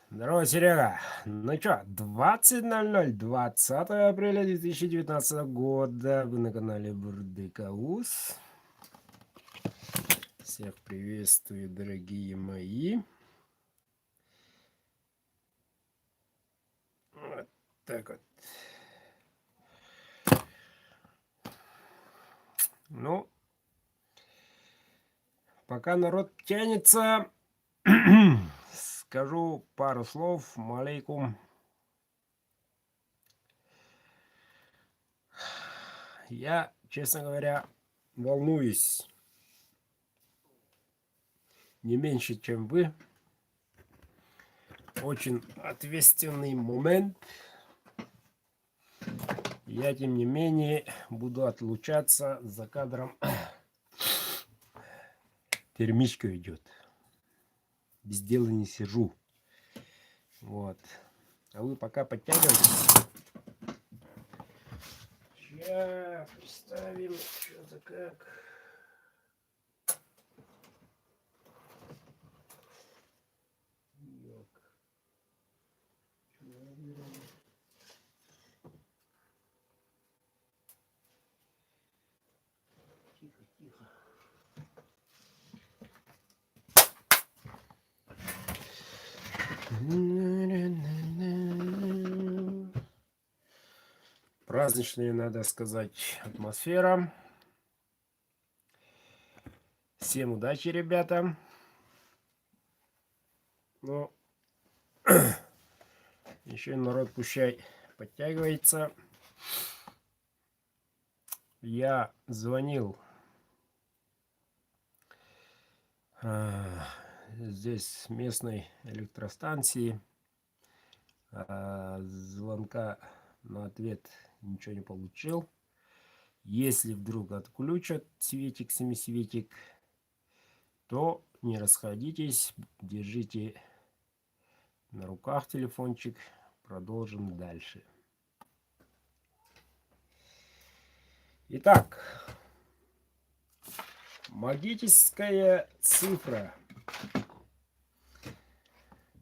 Здорово, Серега. Ну чё, 20:00, 20 апреля 2019 года. Вы на канале Бурдыкаус. Всех приветствую, дорогие мои. Вот так вот. Ну, пока народ тянется, скажу пару слов. Малейкум. Я, честно говоря, волнуюсь не меньше, чем вы. Очень ответственный момент. Я, тем не менее, буду отлучаться за кадром. Термичка идет. Без дела не сижу. Вот. А вы пока подтягивайтесь. Сейчас представим, что-то как. Тихо, тихо. Праздничная, надо сказать, атмосфера. Всем удачи, ребята. Ну, еще и народ пущай подтягивается. Я звонил здесь с местной электростанции. Звонка на ответ ничего не получил. Если вдруг отключат светик, семисветик, то не расходитесь, держите на руках телефончик. Продолжим дальше. Итак, магическая цифра.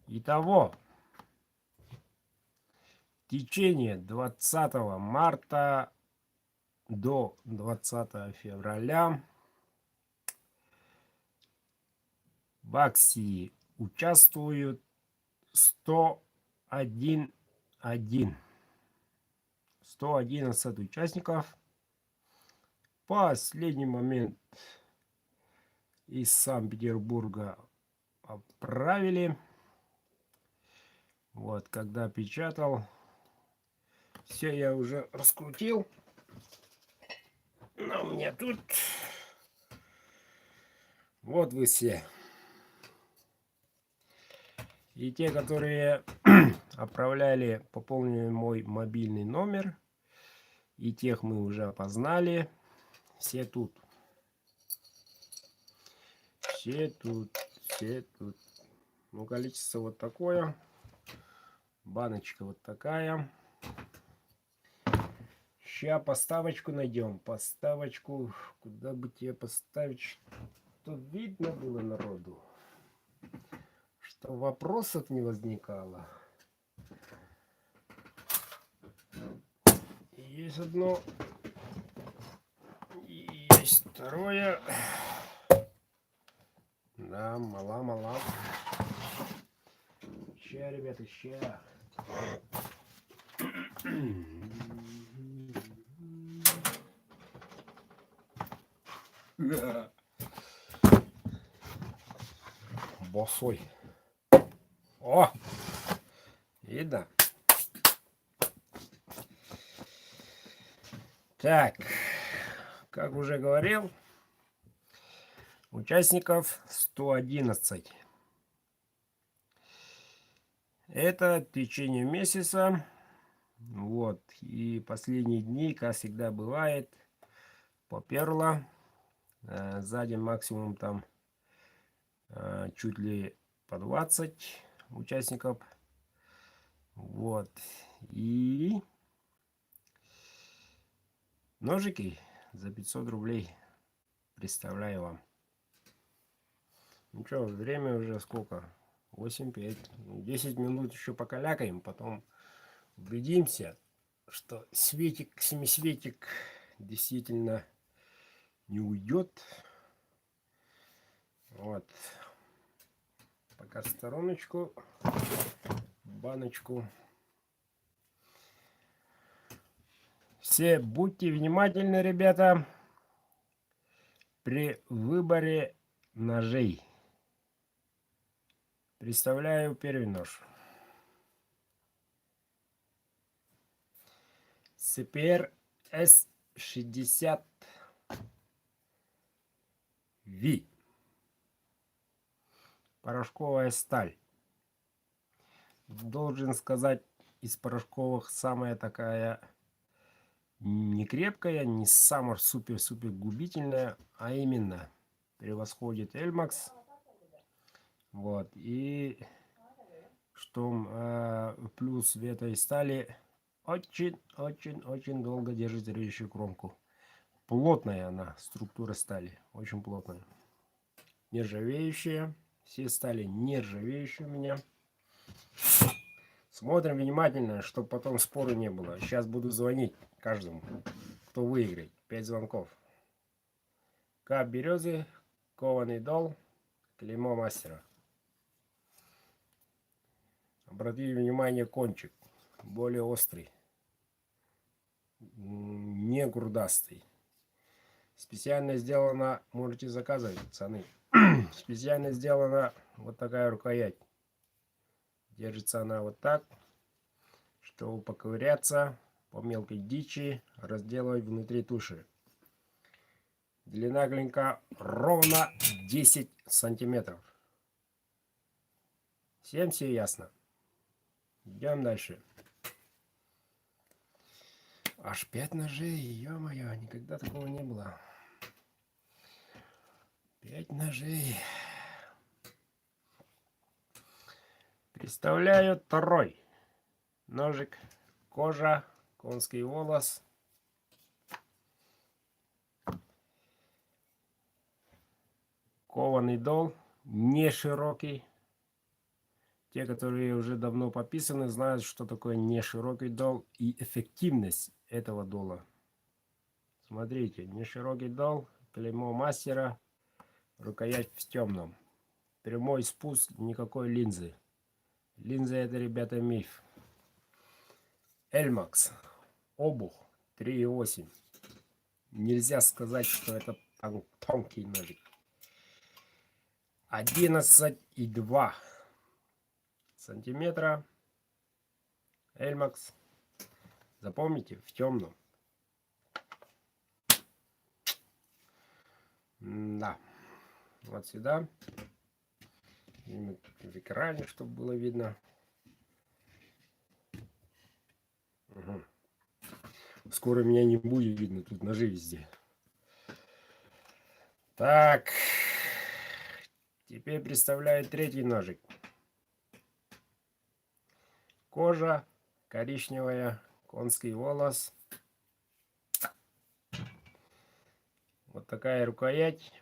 Итого, в течение 20 марта до 20 февраля в акции участвуют 111 участников. Последний момент из Санкт-Петербурга отправили. Вот, когда печатал, все я уже раскрутил. Но у меня тут вот вы все. И те, которые отправляли, пополнили мой мобильный номер, и тех мы уже опознали. Все тут. Все тут. Все тут. Ну, количество вот такое. Баночка вот такая. Сейчас поставочку найдем. Поставочку. Куда бы тебе поставить, чтобы видно было народу, что вопросов не возникало. Есть одно. И есть второе. Да, мала. Ща, ребята, ща. Босой. О! Видно? Так, как уже говорил, участников 111. Это в течение месяца. Вот. И последние дни, как всегда бывает, поперло. Сзади максимум там чуть ли по 20 участников. Вот. И ножики за 500 рублей. Представляю вам. Ну что, время уже сколько? 8-5. 10 минут еще покалякаем, потом убедимся, что светик, семисветик действительно не уйдет. Вот. Пока в стороночку. Баночку. Все будьте внимательны, ребята, при выборе ножей. Представляю первый нож. CPR S60V. Порошковая сталь. Должен сказать, из порошковых самая такая не крепкая, не самая супер-супер губительная, а именно превосходит Elmax. Вот. И что плюс в этой стали очень-очень-очень долго держит режущую кромку. Плотная она, структура стали, очень плотная. Нержавеющая. Все стали нержавеющие у меня. Смотрим внимательно, чтобы потом спору не было. Сейчас буду звонить каждому, кто выиграет. 5 звонков. Кап березы, кованый дол, клеймо мастера. Обратите внимание, кончик более острый, не грудастый. Специально сделано, можете заказывать, пацаны. Специально сделана вот такая рукоять. Держится она вот так, чтобы поковыряться по мелкой дичи, разделывать внутри туши. Длина клинка ровно 10 сантиметров. Всем все ясно. Идем дальше. Аж 5 ножей, ё-моё, никогда такого не было. 5 ножей. Представляю второй ножик. Кожа, конский волос. Кованый дол, не широкий. Те, которые уже давно подписаны, знают, что такое не широкий дол и эффективность этого дола. Смотрите, не широкий дол, клеймо мастера, рукоять в темном. Прямой спуск, никакой линзы. Линза это, ребята, миф. Elmax. Обух 3,8. Нельзя сказать, что это тонкий ножик. 11,2 сантиметра. Elmax. Запомните, в темном. Да. Вот сюда. В экране, чтобы было видно. Угу. Скоро меня не будет видно. Тут ножи везде. Так. Теперь представляю третий ножик. Кожа коричневая, конский волос. Вот такая рукоять.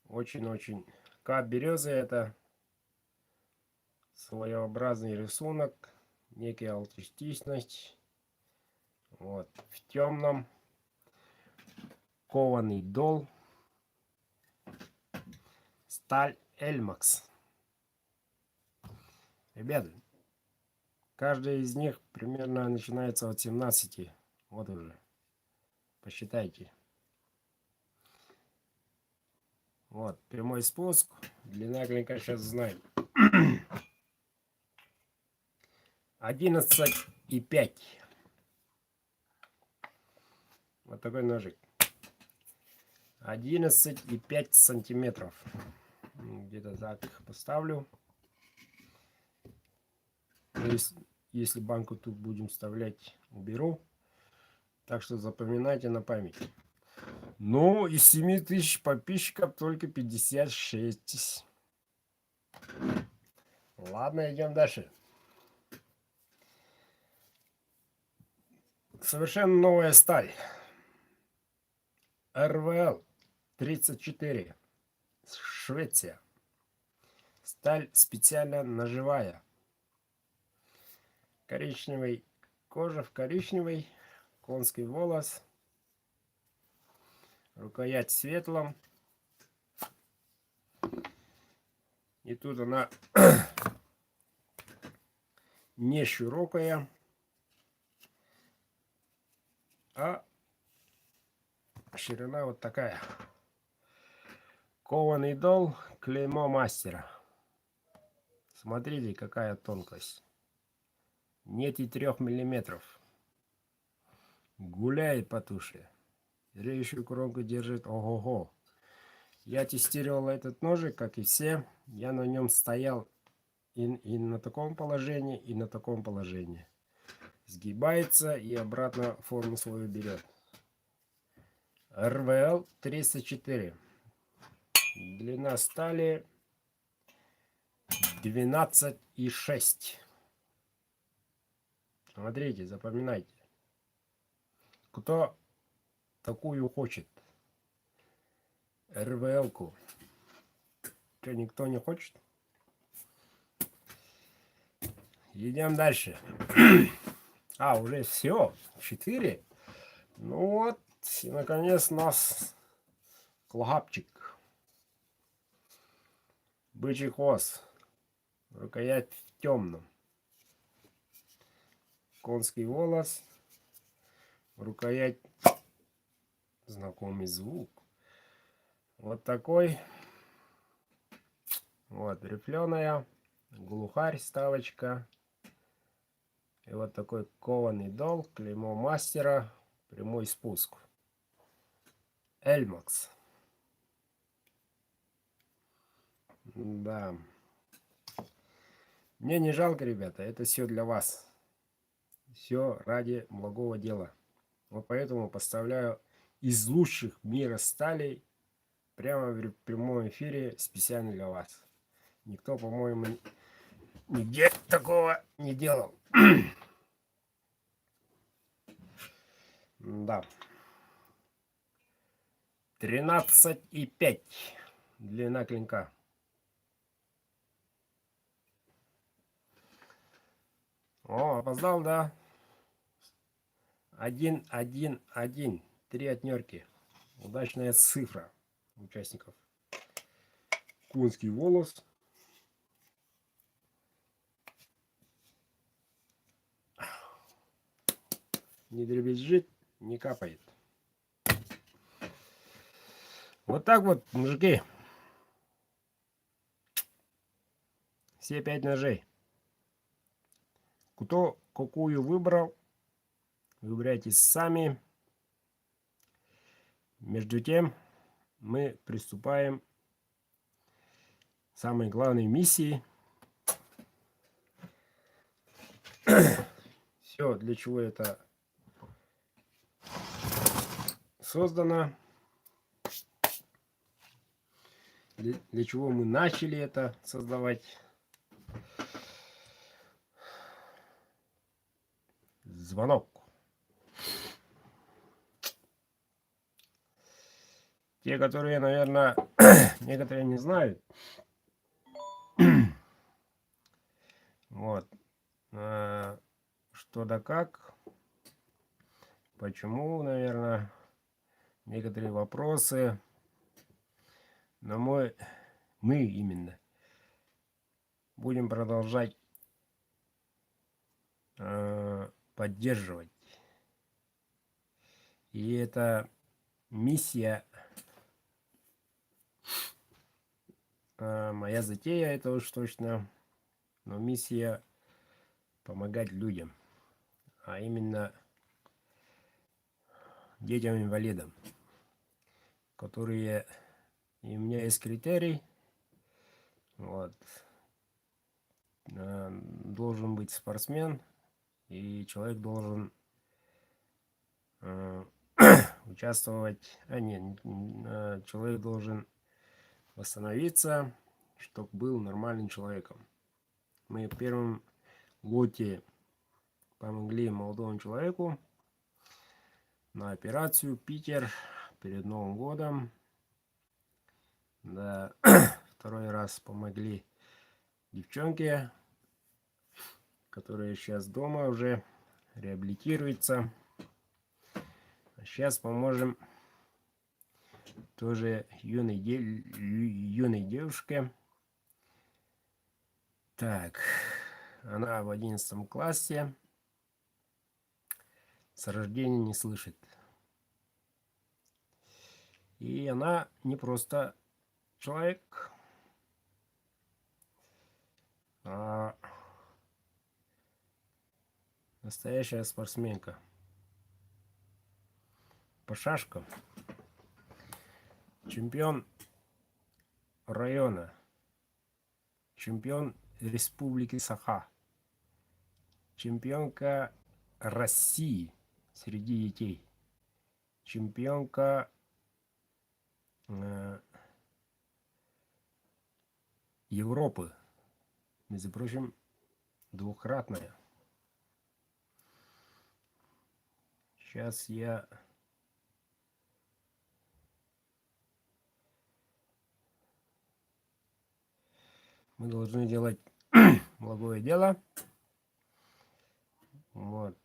Очень-очень. Кап березы это своеобразный рисунок, некая аутентичность. Вот. В темном. Кованый дол. Сталь Elmax. Ребята, каждая из них примерно начинается от 17. Вот уже. Посчитайте. Вот, прямой спуск. Длина клинка сейчас знаем. 11,5. Вот такой ножик. 11,5 сантиметров. Где-то так поставлю. Если банку тут будем вставлять, уберу. Так что запоминайте на память. Ну, из 7000 подписчиков только 56. Ладно, идем дальше. Совершенно новая сталь. РВЛ 34. Швеция. Сталь специально ножевая. Коричневый, кожа в коричневый, конский волос, рукоять в светлом. И тут она не широкая, а ширина вот такая. Кованый дол, клеймо мастера. Смотрите, какая тонкость. Нет и 3 миллиметров. Гуляет по туше. Режущую кромку держит. Ого-го. Я тестировал этот ножик, как и все. Я на нем стоял и на таком положении, и на таком положении. Сгибается и обратно форму свою берет. РВЛ 304. Длина стали 12,6. Смотрите, запоминайте. Кто такую хочет? РВЛ-ку. Что, никто не хочет? Идем дальше. Уже все. 4. Ну вот, и наконец у нас клапчик. Бычий хвост. Рукоять в темном. Конский волос. Рукоять. Знакомый звук. Вот такой. Вот, рифленая. Глухарь, ставочка. И вот такой кованый дол. Клеймо мастера. Прямой спуск. Эльмакс. Да. Мне не жалко, ребята. Это все для вас. Все ради благого дела. Вот поэтому поставляю из лучших мира сталей прямо в прямом эфире специально для вас. Никто, по-моему, нигде такого не делал. Да. 13,5 длина клинка. Опоздал, да? 1, 1, 1. 3 отнерки. Удачная цифра участников. Конский волос. Не дребезжит, не капает. Вот так вот, мужики. Все 5 ножей. Кто какую выбрал, выбирайте сами. Между тем, мы приступаем к самой главной миссии. Все, для чего это создано. Для чего мы начали это создавать. Звонок. Те, которые, наверное, некоторые не знают. Вот. Что да как. Почему, наверное, некоторые вопросы. Но мы именно будем продолжать поддерживать. И это миссия, моя затея, это уж точно, но миссия помогать людям, а именно детям-инвалидам, которые, и у меня есть критерий, вот, должен быть спортсмен, и человек должен участвовать, человек должен восстановиться, чтобы был нормальным человеком. Мы в первом лоте помогли молодому человеку на операцию Питер перед Новым годом. Да, второй раз помогли девчонке, которая сейчас дома уже реабилитируется. А сейчас поможем тоже юной девушке. Так, она в 11 классе, с рождения не слышит. И она не просто человек, а настоящая спортсменка. По шашкам. Чемпион района. Чемпион Республики Саха. Чемпионка России среди детей. Чемпионка Европы. Между прочим, двукратная. Сейчас мы должны делать благое дело. Вот.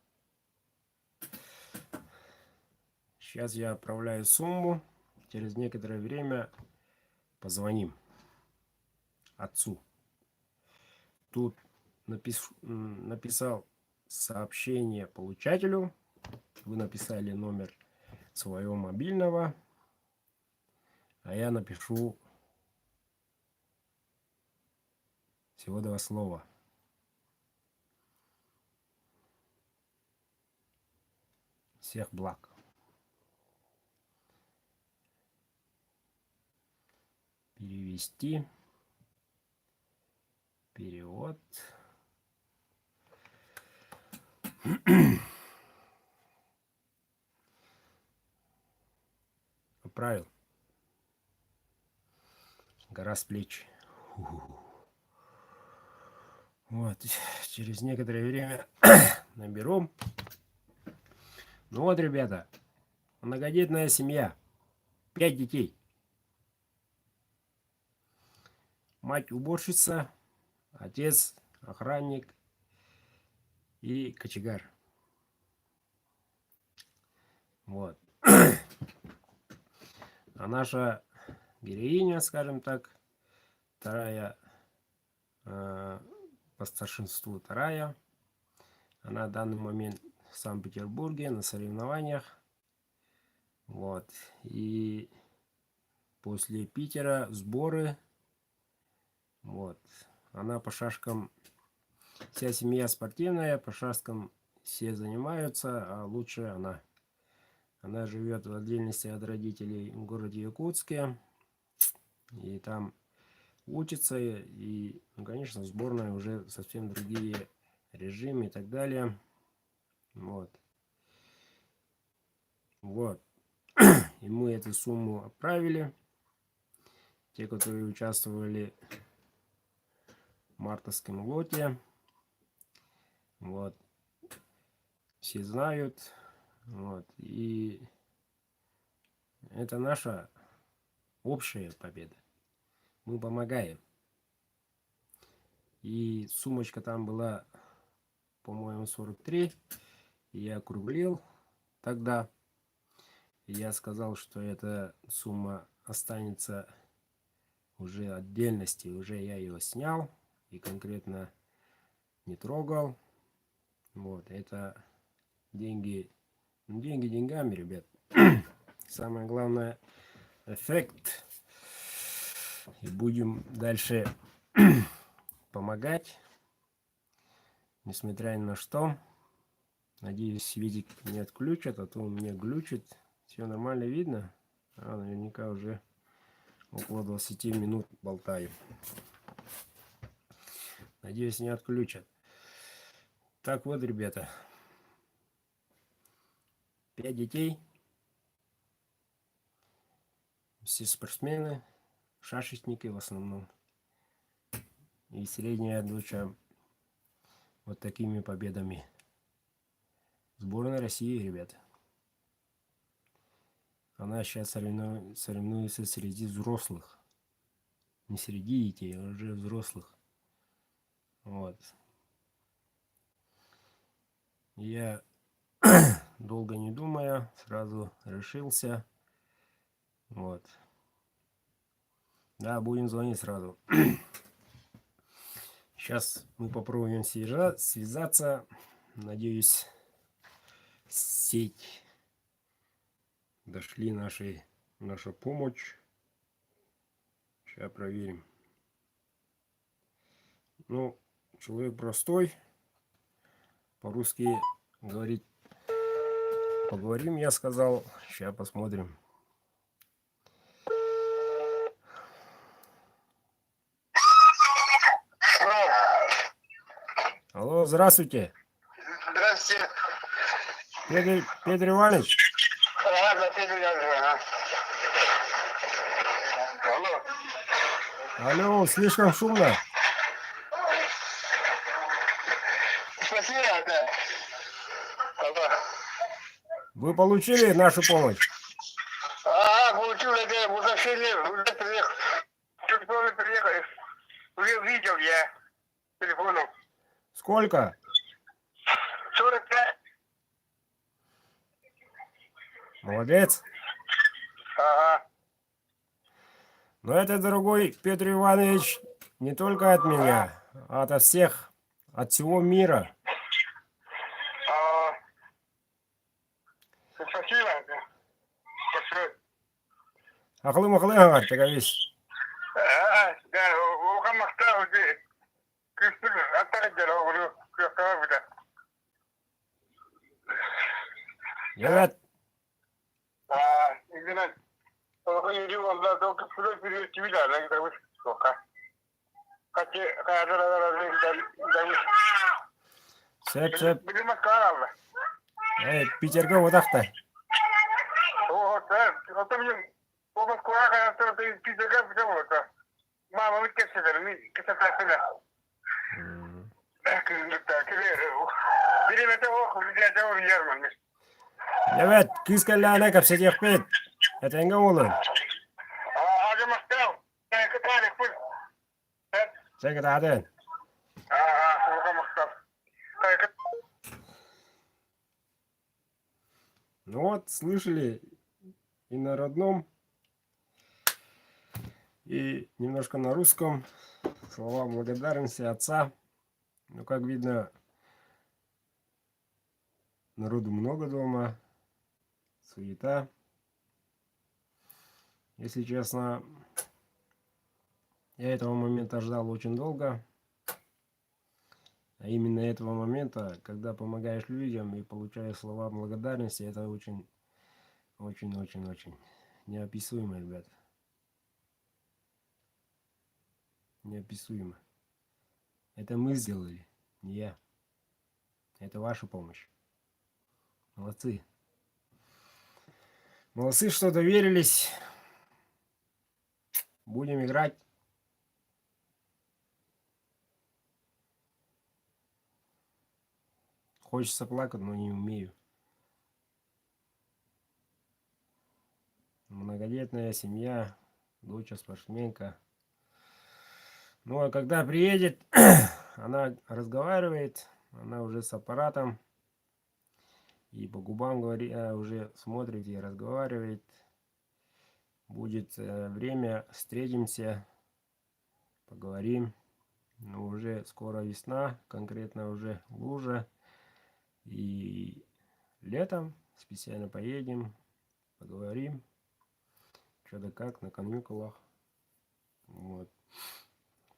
Сейчас я отправляю сумму. Через некоторое время позвоним отцу. Тут написал сообщение получателю. Вы написали номер своего мобильного, а я напишу всего 2 слова. Всех благ. Перевести. Перевод. Отправил. Гора с плеч. Вот. Через некоторое время наберу. Ну вот, ребята. Многодетная семья. 5 детей. Мать уборщица. Отец охранник. И кочегар. Вот. А наша героиня, скажем так, вторая, по старшинству вторая, она в данный момент в Санкт-Петербурге на соревнованиях. Вот. И после Питера сборы. Вот. Она по шашкам, вся семья спортивная, по шашкам все занимаются, а лучше она. Она живет в отдельности от родителей в городе Якутске. И там учится. И, ну, конечно, сборная уже совсем другие режимы и так далее. Вот. Вот. И мы эту сумму отправили. Те, которые участвовали в мартовском лоте. Вот. Все знают. Вот. И это наша общая победа. Мы помогаем. И сумочка там была, по-моему, 43. И я округлил тогда. И я сказал, что эта сумма останется уже отдельности. Уже я ее снял и конкретно не трогал. Вот. Это деньги. Деньги деньгами, ребят. Самое главное — эффект. И будем дальше помогать, несмотря ни на что. Надеюсь, видик не отключат, а то у меня глючит. Все нормально видно. Наверняка уже около 20 минут болтаю. Надеюсь, не отключат. Так вот, ребята. 5 детей. Все спортсмены, шашечники в основном. И средняя дочь вот такими победами. Сборная России, ребята. Она сейчас соревнуется среди взрослых. Не среди детей, а уже взрослых. Вот. Я, долго не думая, сразу решился. Вот. Да, будем звонить сразу. Сейчас мы попробуем связаться. Надеюсь, сеть дошли наша помощь. Сейчас проверим. Ну, человек простой. По-русски говорить поговорим, я сказал. Сейчас посмотрим. Алло, здравствуйте. Здравствуйте. Петр Иванович. Ага, Петр Иванович. Алло. Алло, слишком шумно. Спасибо, да. Алло. Вы получили нашу помощь? Ага, получил это возвращение, уже приехал. Чуть позже приехали. Уже видел я телефоном. Сколько? 45. Молодец. Ага. Но это, дорогой Петр Иванович, не только от меня, а от всех, от всего мира. Спасибо. Большое. Ақылы-мақылы аңғар, тәгәвес. Да, оқамақта уже күштің аттағыдер оғыру күяқтаға бұда. Evet. Игнат, иди вон, да, только вперед перед тебя, да, это вы сколько. Сәп. Білім атқаралды. Питерге одақта. Ота мен облыс қоға қаяқты Питерге бітем ота. Мама өткесілер, мен кесетасына. Білім әті оқы, білім әті оқы ермін. Evet, kız kellene kapsa jekpet. Etenga olun. Ağacı mastał, kı tarih bu. Çek taden. Ağacı mastał. Ну вот, слышали и на родном, и немножко на русском слова благодарности отца. Ну, как видно, народу много дома, суета. Если честно, я этого момента ждал очень долго. А именно этого момента, когда помогаешь людям и получаешь слова благодарности, это очень неописуемо, ребят. Неописуемо. Это мы сделали, не я. Это ваша помощь. Молодцы. Молодцы, что доверились. Будем играть. Хочется плакать, но не умею. Многодетная семья, дочь спортсменка. Ну а когда приедет, она разговаривает, она уже с аппаратом. И по губам говорит, уже смотрит и разговаривает. Будет время, встретимся, поговорим. Но уже скоро весна, конкретно уже лужа. И летом специально поедем, поговорим, что да как, на каникулах. Вот.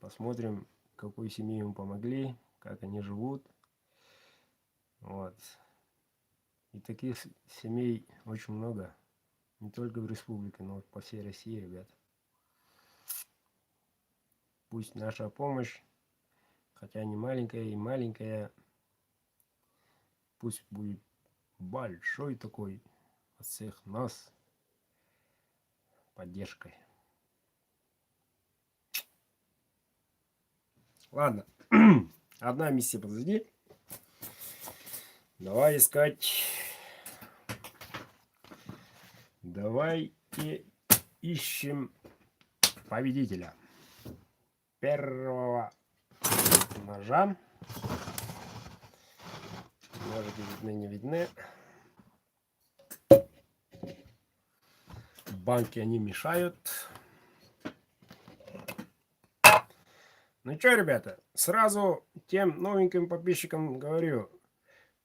Посмотрим, какой семье ему помогли, как они живут. Вот. И таких семей очень много. Не только в республике, но по всей России, ребят. Пусть наша помощь Хотя не маленькая и маленькая. Пусть будет большой такой от всех нас поддержкой. Ладно. Одна миссия позади. Давай искать. Давайте ищем победителя. Первого ножа. Ножики видны, не видны. Банки они мешают. Ну что, ребята, сразу тем новеньким подписчикам говорю.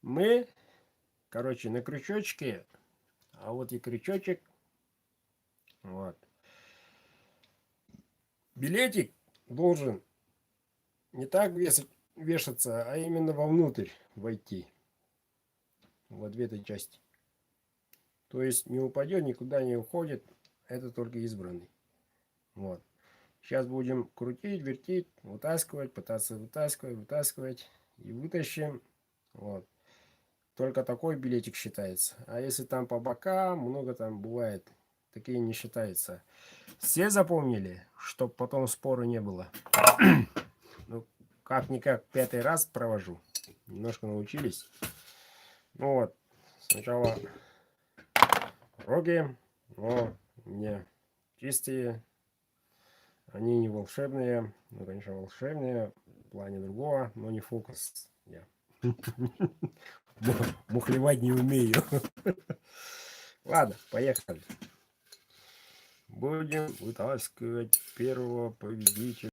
Мы, короче, на крючочке. А вот и крючочек. Вот. Билетик должен не так вешаться, а именно вовнутрь войти. Вот в этой части. То есть не упадет, никуда не уходит. Это только избранный. Вот. Сейчас будем крутить, вертеть, вытаскивать, пытаться вытаскивать. И вытащим. Вот. Только такой билетик считается. А если там по бокам, много там бывает. Такие не считаются. Все запомнили, чтобы потом спора не было. Ну, как-никак 5-й раз провожу. Немножко научились. Ну вот. Сначала роги. Но не чистые. Они не волшебные. Ну, конечно, волшебные. В плане другого. Но не фокус. Я мухлевать не умею. Ладно, поехали. Будем вытаскивать первого победителя.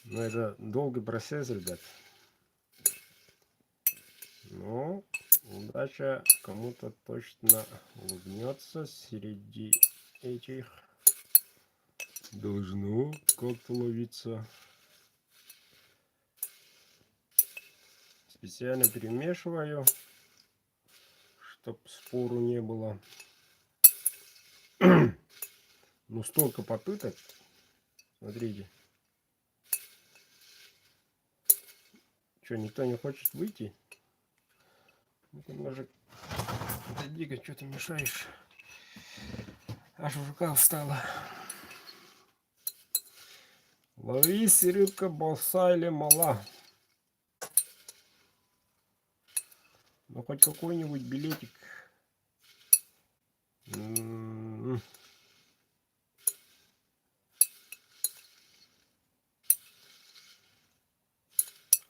Но это долгий процесс, ребят. Но удача кому-то точно улыбнется среди этих. Должно как-то ловиться. Специально перемешиваю, чтоб спору не было. Ну, столько попыток. Смотрите. Что, никто не хочет выйти? Ну-ка, ножик, отойди-ка, что ты мешаешь? Аж рука устала. Ловись, рыбка, босса или мала. Ну, хоть какой-нибудь билетик.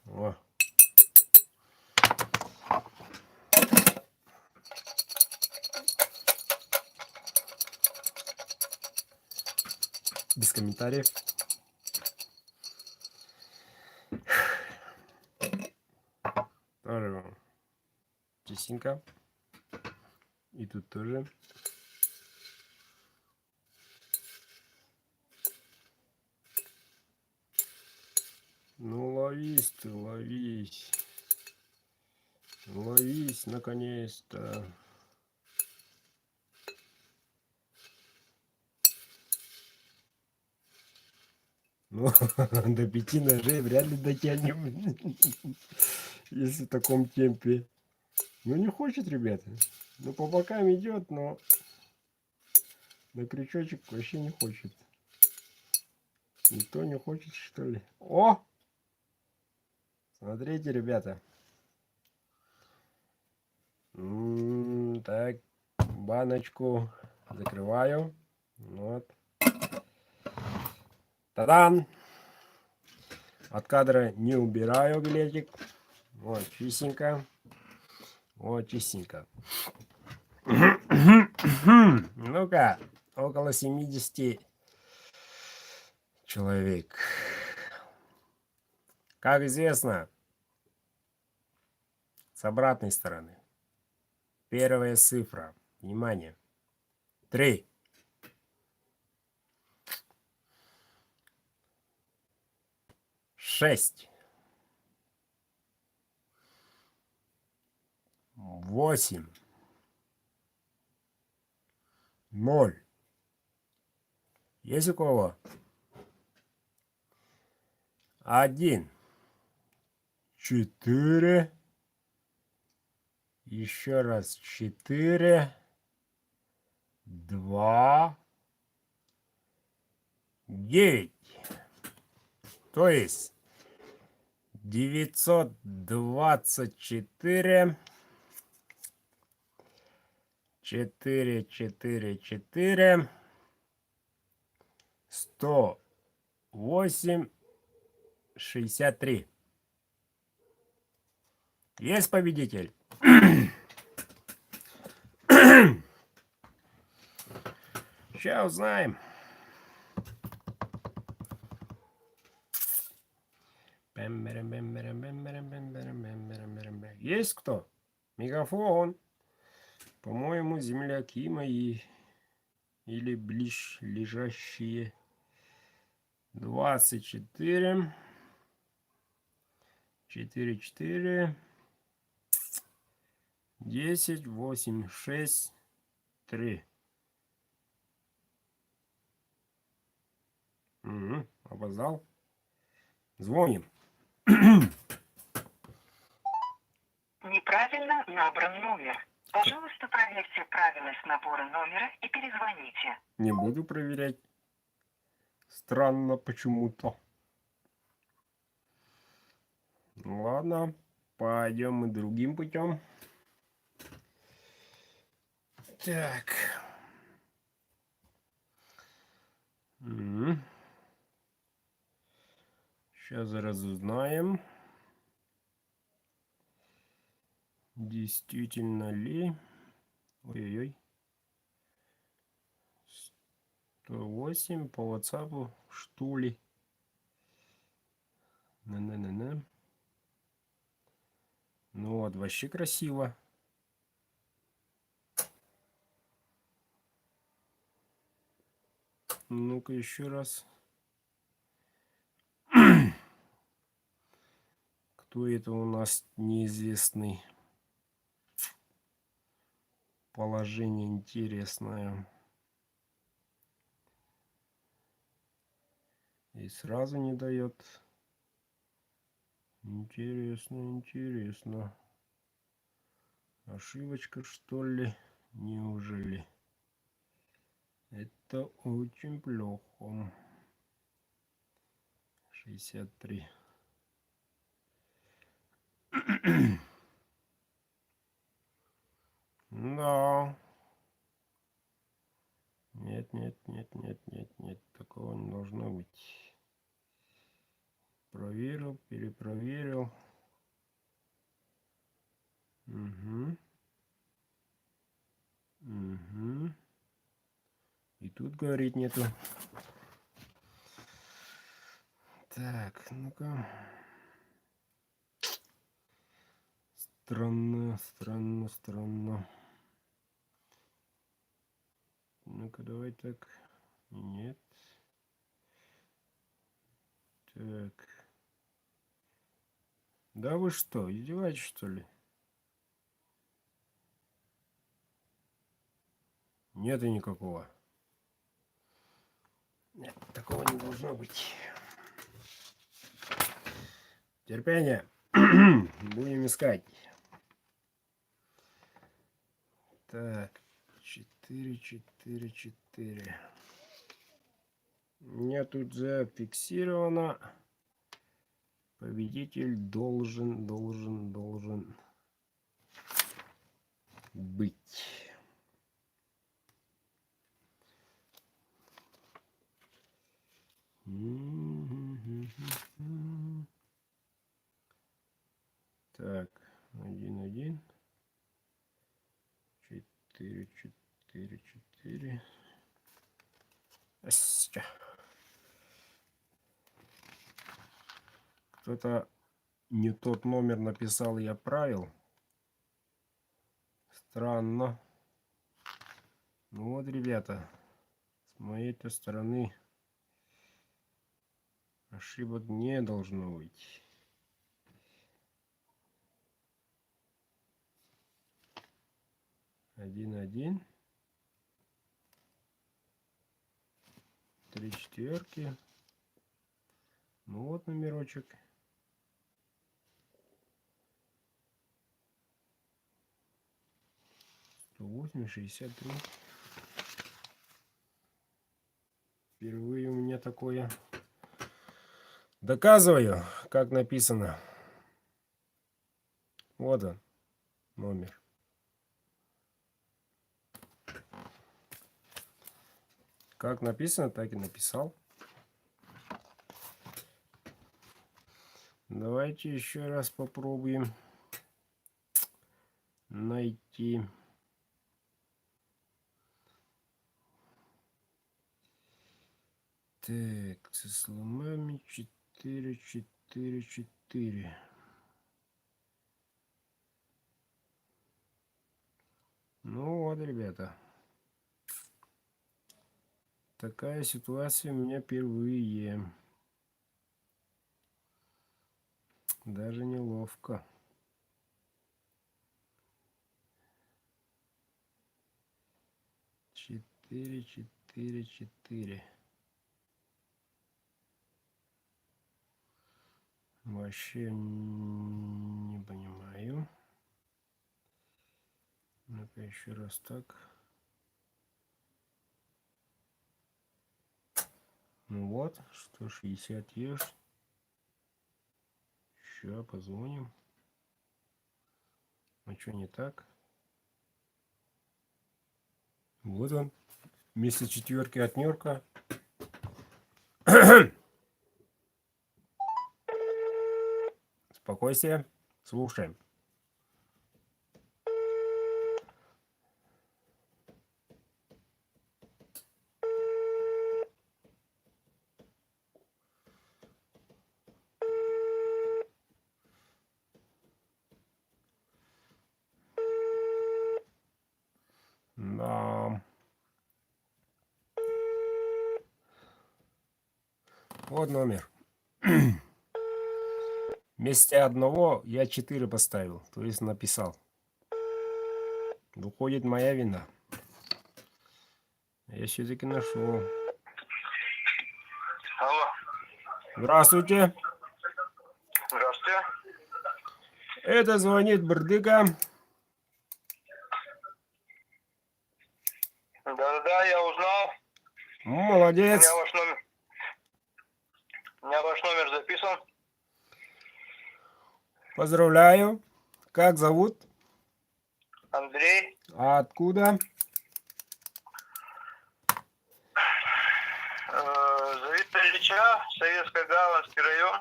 О. Без комментариев. Тоже чистенько. И тут тоже. Ну, ловись ты, ловись. Ловись, наконец-то. Ну, до 5 ножей вряд ли дотянем. Если в таком темпе. Ну, не хочет, ребята. Ну, по бокам идет, но на крючочек вообще не хочет. Никто не хочет, что ли? О! Смотрите, ребята. Так, баночку закрываю. Вот. Та-дан! От кадра не убираю билетик. Вот, чистенько. Вот, чистенько. Ну-ка, около 70 человек. Как известно, с обратной стороны. Первая цифра. Внимание. 3. 6. 8. 0. Есть у кого? 1, 4. Еще раз 4, 2, 9. То есть 924, 4, 4, 4, 108, 63. Есть победитель? Сейчас узнаем. Есть кто? Мегафон. По-моему, земляки мои или ближайшие. 24, 4, 4, 10, 8, 6, 3. Угу, опоздал. Звоним. Неправильно набран номер. Пожалуйста, проверьте правильность набора номера и перезвоните. Не буду проверять. Странно почему-то. Ладно, пойдем мы другим путем. Так. Сейчас разузнаем, действительно ли. Ой-ой-ой. 108 по WhatsApp, что ли? На-на-на-на. Ну вот, вообще красиво. Ну-ка еще раз. Кто это у нас неизвестный? Положение интересное. И сразу не дает. Интересно, интересно. Ошибочка, что ли? Неужели? Это очень плохо. 63. Да. Нет, нет, нет, нет, нет, нет. Такого не должно быть. Проверил, перепроверил. Угу. Угу. И тут говорить нету. Так, ну-ка. Странно, странно, странно. Ну-ка, давай так. Нет. Так. Да вы что, издеваетесь, что ли? Нету никакого. Нет, такого не должно быть. Терпение. Будем искать. Так, 4, 4, 4. У меня тут зафиксировано. Победитель должен быть. Так, 1, 1. 4, 4, 4. Кто-то не тот номер написал, я правил. Странно. Ну вот, ребята, с моей-то стороны ошибок не должно быть. Один. 3 четверки. Ну вот номерочек. 108,63. Впервые у меня такое. Доказываю, как написано. Вот он, номер. Как написано, так и написал. Давайте еще раз попробуем найти. Так, со сломами 4, 4, 4. Ну вот, ребята. Такая ситуация у меня впервые. Даже неловко. Четыре, 4, 4. Вообще не понимаю. Ну-ка еще раз так. Ну вот, 160 есть. Сейчас позвоним. А что не так? Вот он. Вместо четверки отнерка. Спокойствие. Слушаем. Да. Вот номер. Вместо одного я 4 поставил, то есть написал. Выходит, моя вина. Я все-таки нашел. Алло. Здравствуйте. Здравствуйте. Это звонит Бардыка. Да-да-да, я узнал. Молодец. У меня ваш номер записан. Поздравляю. Как зовут? Андрей. А откуда? Зовут Ильича, Советско-Гаванский район,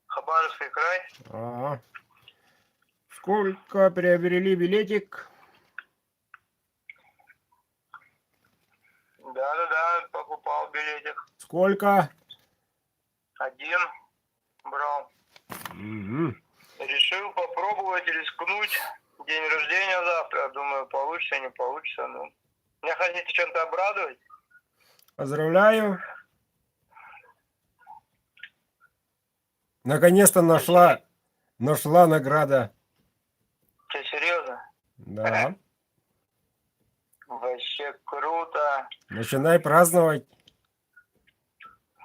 Хабаровский край. Ага. Сколько приобрели билетик? Да-да-да, покупал билетик. Сколько? 1 брал. Угу. Решил попробовать, рискнуть. День рождения завтра. Думаю, получится, не получится. Ну, меня хотите чем-то обрадовать? Поздравляю. Наконец-то нашла награда. Ты серьезно? Да. Вообще круто. Начинай праздновать.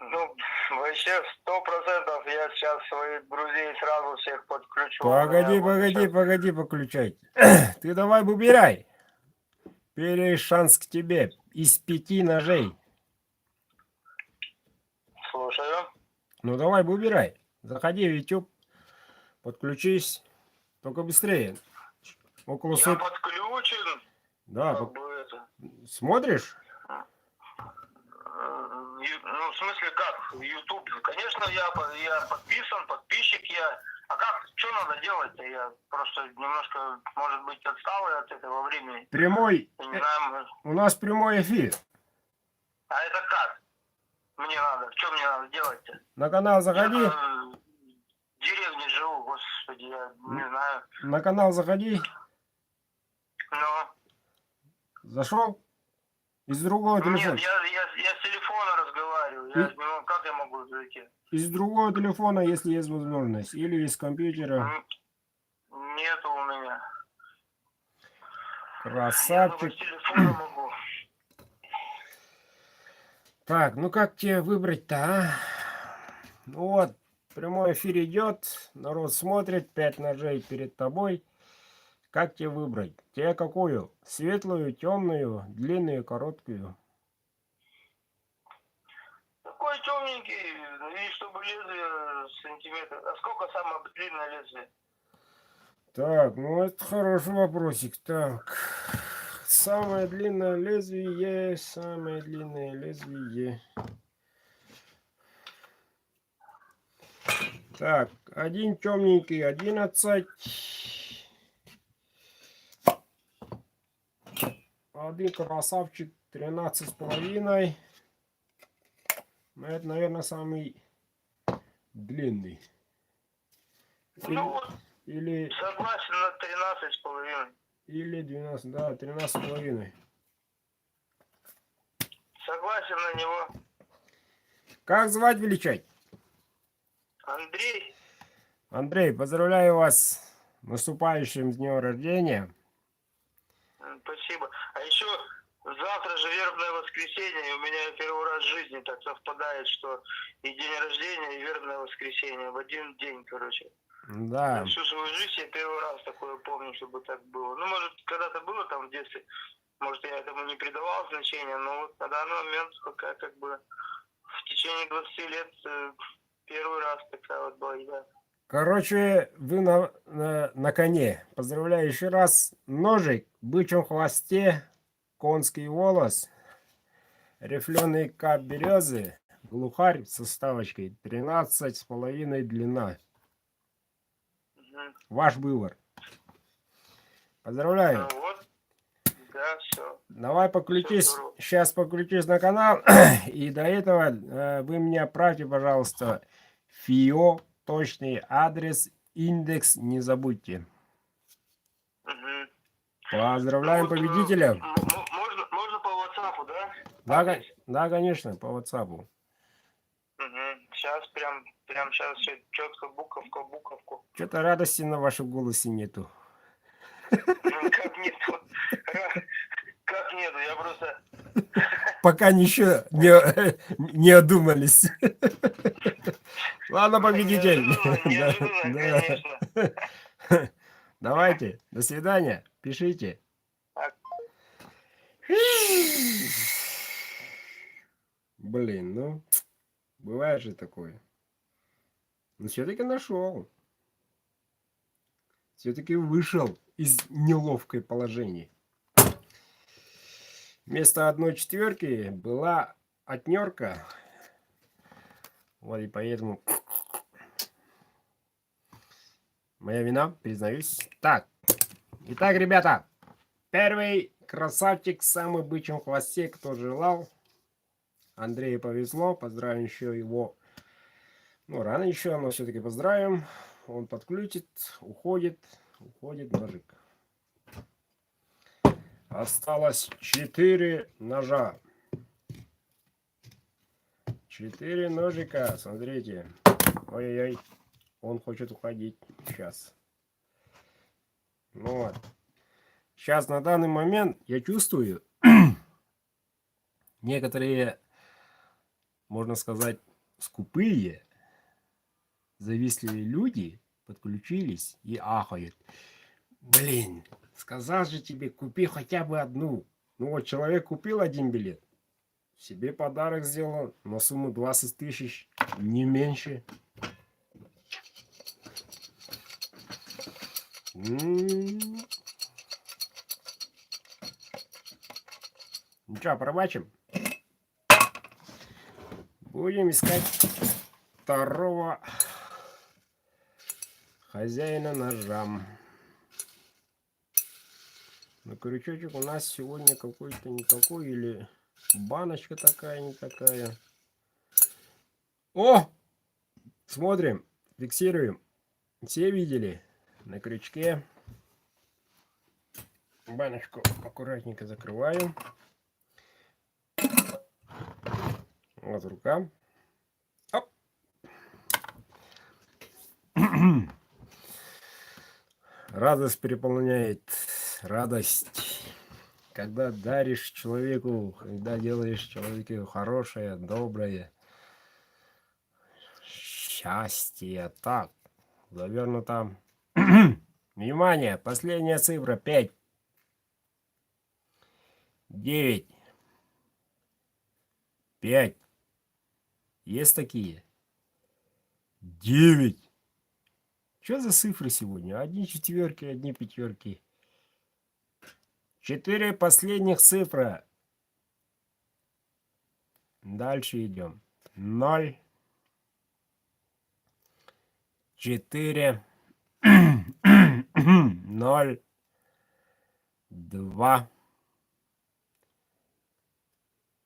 Ну, вообще 100% я сейчас своих друзей сразу всех подключу. Погоди подключать. Ты давай выбирай. Первый шанс к тебе. Из 5 ножей. Слушаю. Ну давай выбирай. Заходи в YouTube. Подключись. Только быстрее. Около Я сот... подключен. Да, Как бы это. смотришь? Ну, в смысле, как? YouTube. Конечно, я подписан, подписчик я. А как? Что надо делать-то? Я просто немножко, может быть, отсталый от этого времени. Прямой. Я не знаю, У нас прямой эфир. а это как? Мне надо. Что мне надо делать-то? На канал заходи. Я в деревне живу, господи, я не знаю. На канал заходи. Но... Зашел? Из другого телефона. Нет, я с телефона разговариваю. Я, ну, как я могу зайти? Из другого телефона, если есть возможность. Или из компьютера. Нету у меня. Я Красавчик. с телефона могу. Так, ну как тебе выбрать-то, а? Ну вот, прямой эфир идет, народ смотрит, 5 ножей перед тобой. Как тебе выбрать? Тебе какую? Светлую, темную, длинную, короткую? Такой темненький, и чтобы лезвие сантиметр. А сколько самое длинное лезвие? Так, ну это хороший вопросик. Так, самое длинное лезвие. Так, один темненький 11. Один красавчик 13,5. Ну, это, наверное, самый длинный. Ну вот, Или согласен на 13,5. Или 12, да, 13,5. Согласен на него. Как звать величать? Андрей, Андрей, поздравляю вас с наступающим днем рождения. спасибо. А еще завтра же вербное воскресенье, и у меня первый раз в жизни так совпадает, что и день рождения, и вербное воскресенье в один день, короче. Да. За всю свою жизнь я первый раз такое помню, чтобы так было. Ну, может, когда-то было там в детстве, может, я этому не придавал значения, но вот на данный момент пока как бы в течение 20 лет первый раз такая вот была еда. Короче, вы на коне. Поздравляю еще раз. Ножик, бычьем хвосте, конский волос, рифленый кап березы, глухарь со ставочкой 13,5 длина. Мгм. Ваш выбор. Поздравляю. Ну вот, да, все. Давай поключись, Всё здорово. сейчас поключись на канал, и до этого вы мне отправьте, пожалуйста, ФИО, точный адрес, индекс, не забудьте. Мгм. Поздравляем Ну вот, победителя. можно по WhatsApp, да? Да, Адрес? да, конечно, по WhatsApp. Мгм. Сейчас прям сейчас все четко, буковку. Что-то радости на вашем голосе нету. Как нету? Как нету? Я просто... Пока еще не одумались. Ладно, победитель. Неожиданно, Да, конечно. да. Давайте, до свидания, пишите. А Блин, ну, бывает же такое. Но все-таки нашел. Все-таки вышел из неловкой положения. Вместо 1/4 была отнерка. Вот и поэтому моя вина, признаюсь. Так. Итак, ребята. Первый красавчик, самый бычьем хвосте, кто желал. Андрею повезло. Поздравим еще его. Ну, рано еще, но все-таки поздравим. Он подключит, уходит ножик. Осталось 4 ножа. 4 ножика, смотрите. Ой-ой-ой, он хочет уходить. Сейчас. Ну вот. Сейчас на данный момент я чувствую, некоторые, можно сказать, скупые, завистливые люди подключились и ахают. Блин, сказал же тебе, купи хотя бы одну. Ну вот человек купил один билет, себе подарок сделал на сумму 20 тысяч, не меньше. Ну что, пробачим? Будем искать второго хозяина ножа. Но крючочек у нас сегодня какой-то не такой, или баночка такая не такая. О! Смотрим, фиксируем. Все видели? На крючке. Баночку аккуратненько закрываю. Вот рука. Оп. Радость переполняет. Радость. когда даришь человеку, когда делаешь человеку хорошее, доброе, счастье, так, завернуто. Внимание, последняя цифра 5, 9, 5. Есть такие? 9. Что за цифры сегодня? Одни четверки, одни пятерки. 4 последних цифры. Дальше идем. 0, 4, 0, 2,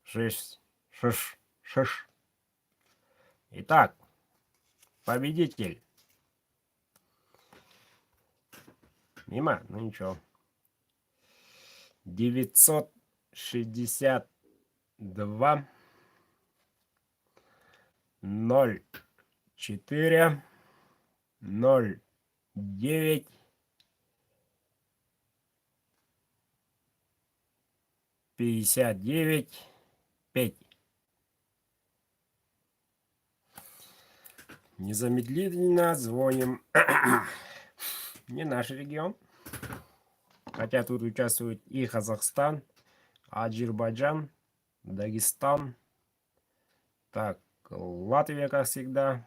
6, 6, 6. Итак, победитель. Мимо? Ну ничего. 962, 0, 4, 0, 9, 59, 5. Незамедлительно звоним. Не наш регион. Хотя тут участвует и Казахстан, Азербайджан, Дагестан. Так, Латвия, как всегда.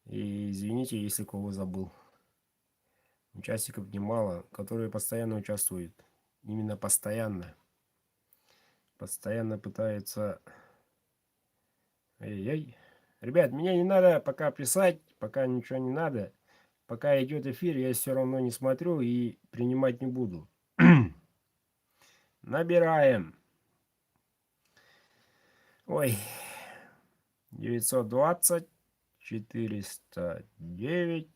И извините, если кого забыл. Участников немало, которые постоянно участвуют. Именно постоянно. Постоянно пытаются... Эй-эй. Ребят, меня не надо пока писать, пока ничего не надо. Пока идет эфир, я все равно не смотрю и принимать не буду. Набираем. Ой. 920, 409,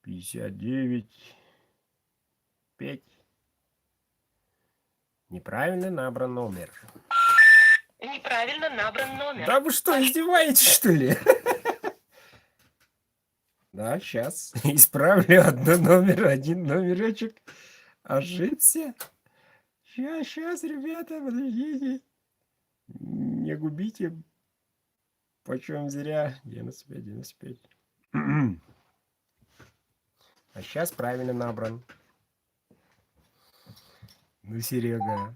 59, 5. Неправильно набран номер. Неправильно набран номер. Да вы что, издеваетесь, что ли? Да, сейчас исправлю один номерочек. Ошибся. Сейчас, ребята, подождите. Не губите. Почем зря. 95, 95. А сейчас правильно набран. Ну, Серега.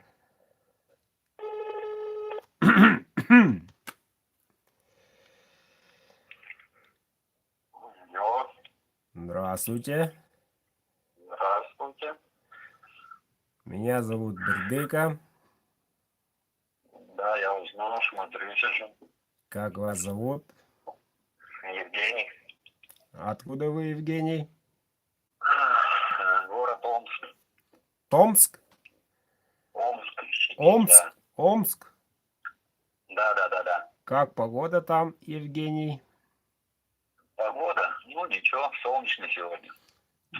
Алло, Здравствуйте. здравствуйте. Меня зовут Бердыка. Да, я узнал, смотрю, сижу. Как вас зовут? Евгений. Откуда вы, Евгений? Город Омск. Томск? Омск. Омск? Омск? Да. Как погода там, Евгений? Погода? Ну ничего, солнечно сегодня.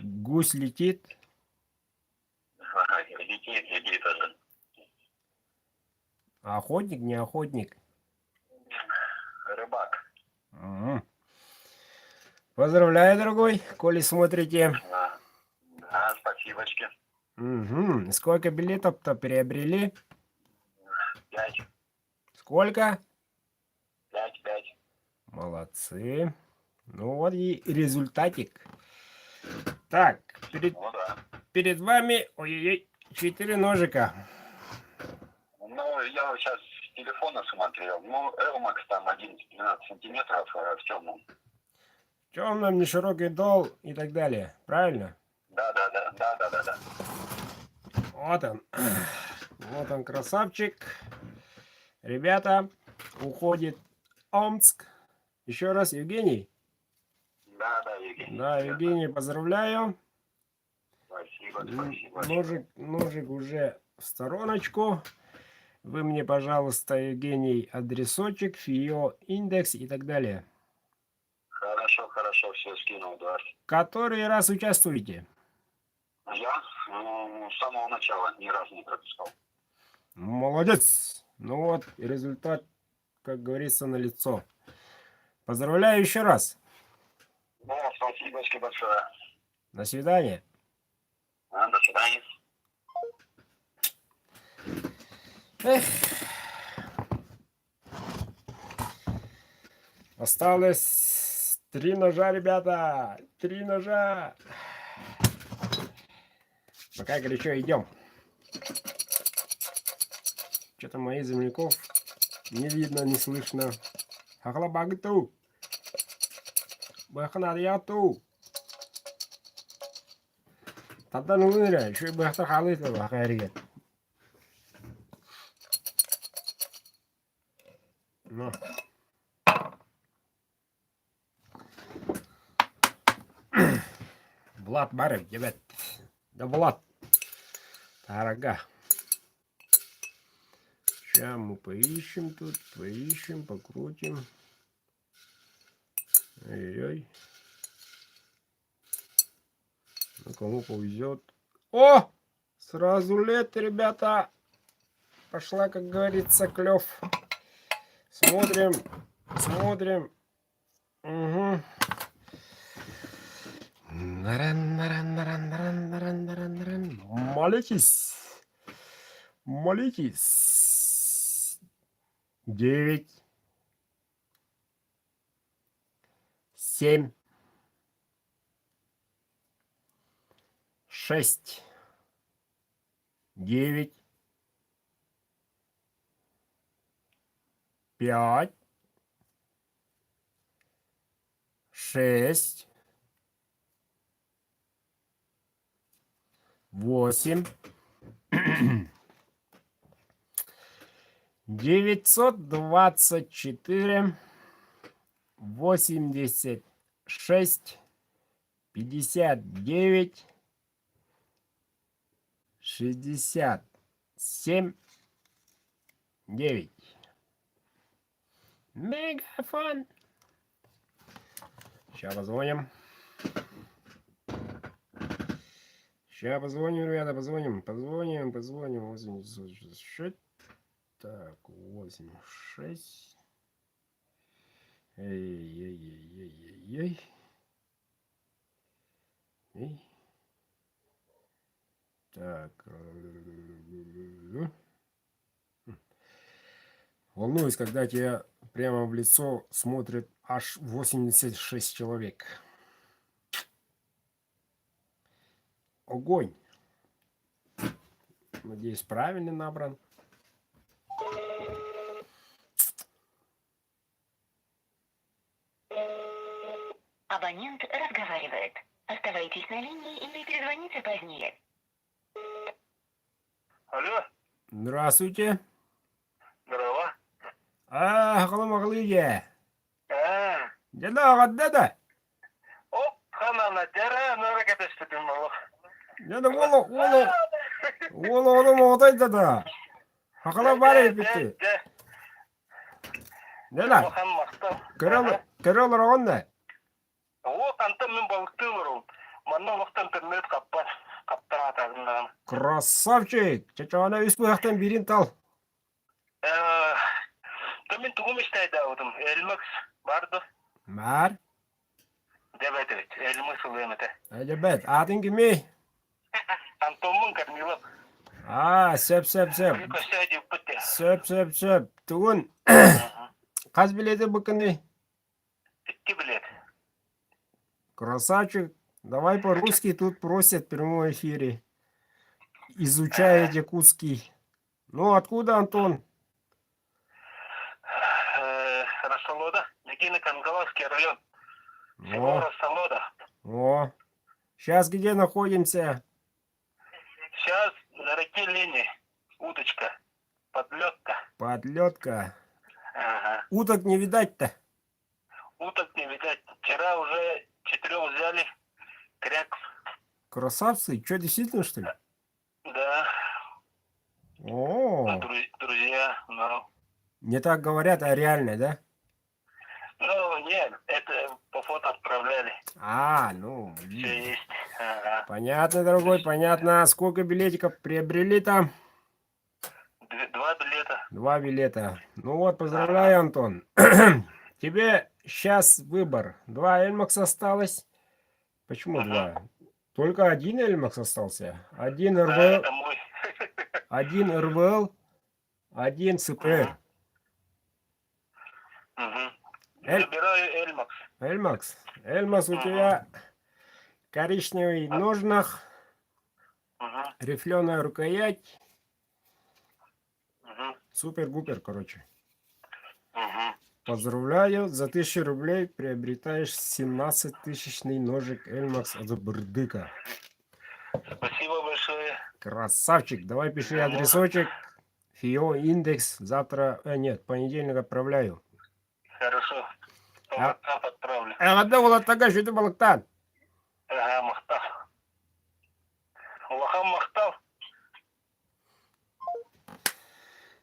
Гусь летит? Летит уже. Охотник, не охотник? Рыбак. Мгм. Поздравляю, дорогой, коли смотрите. Да, спасибочки. Угу. Сколько билетов-то приобрели? 5. Сколько? 5. Молодцы. Ну вот и результатик. Так, Ну да. перед вами, ой-ой-ой, 4 ножика. Ну, я вот сейчас с телефона смотрел. Ну, Элмакс там 11-12 сантиметров в темном. В темном, неширокий дол и так далее. Правильно? Да. Вот он. Вот он, красавчик. Ребята, уходит Омск. Еще раз, Евгений. Да, Евгений. Да, Евгений, поздравляю. Спасибо. Ножик уже в стороночку. Вы мне, пожалуйста, Евгений, адресочек, ФИО, индекс и так далее. Хорошо, все скинул, да. Который раз участвуете? Я с самого начала ни разу не пропускал. Молодец. Ну вот, и результат, как говорится, налицо. Поздравляю еще раз. Да, спасибо большое. До свидания. До свидания. Эх. Осталось 3 ножа, ребята. 3 ножа. Пока горячо идем. Что-то моих земляков не видно, не слышно. Хахлабагту. Бахнариату. Тадан улыра. Еще и бахта халыта бахаригат. Ну. Влад Барев, ребят. Да Влад. Дорога. Сейчас мы поищем тут, поищем, покрутим. Ой-ой. Ну, кому повезет. О! Сразу лет, ребята. Пошла, как говорится, клев. Смотрим, смотрим. Угу. Молитесь. Молитесь. 9. 7. 6. 9. 5. 6. 8. 924. 86. 59. 67. 9. Мегафон. Сейчас позвоним. Сейчас позвоним, ребята, позвоним. Позвоним. 86. Так, 86. Эй. Так. Волнуюсь, когда тебя прямо в лицо смотрит аж 86 человек. Огонь. Надеюсь, правильно набран. Абонент разговаривает. Оставайтесь на линии или перезвоните позднее. Алло, Здравствуйте. здорово. Хақлы-мақлыге. Деда, деда. О, ханана, дера, норакетеш тетим молох. Деда, олы моғытай деда. Хақла бары бітті. Деда, Мохан мақтал. көрі олар оғында. О, қантым мен балықты ұрым. Манна лоқтан түрмет қаптар атағындан. Красавчик. Чачағана үс бұяқтан берін тал. Мен тұғым іштайды аудым. Элмікс барды. Мәр. Дебет өт. Элмікс ұлыметі. Әдебет, атын кеме? Антомын кәрмеліп. Сөп. Көсі әдеп бітті. Сөп. Тұғын. Қаз біледі бұқынды? Бітті білет. Красавчик. Давай по-русски тут просят в прямом эфире. Изучая якутский. Ну, откуда, Антон? Рассолода. Никина Кангаловский район. Село О, Рассолода. Сейчас где находимся? Сейчас на реке Лени. Удочка. Подлетка. Подлетка. Ага. Уток не видать-то. Уток не видать. Вчера уже 4 взяли. Кряк. Красавцы. Что, действительно, что ли? Да. О, Друзья. Ну. не так говорят, а реально, да? Ну, нет. Это по фото отправляли. Ну, Все есть. Ага. понятно, дорогой, понятно. Сколько билетиков приобрели там? 2 билета. 2 билета. Ну вот, поздравляю, Антон. Тебе сейчас выбор. 2 Эльмакс осталось. Почему 2? Только 1 Эльмакс остался. 1 Да, РВЛ, это мой. 1 РВЛ, 1 супер. Угу. Эль- Забираю Эльмакс. Эльмакс. Эльмакс, у тебя коричневый ножнах, Угу. рифленая рукоять. Угу. Супер-гупер, короче. Угу. Поздравляю, за 1000 рублей приобретаешь 17-тысячный ножик Эльмакс от Бурдыка. Спасибо большое. Красавчик, давай пиши адресочек. ФИО индекс. Завтра, нет, понедельник отправляю. Хорошо. По WhatsApp отправлю. Ағада ол аттаға жүйді балықтан. Ага, мақтал. Улахам мақтал.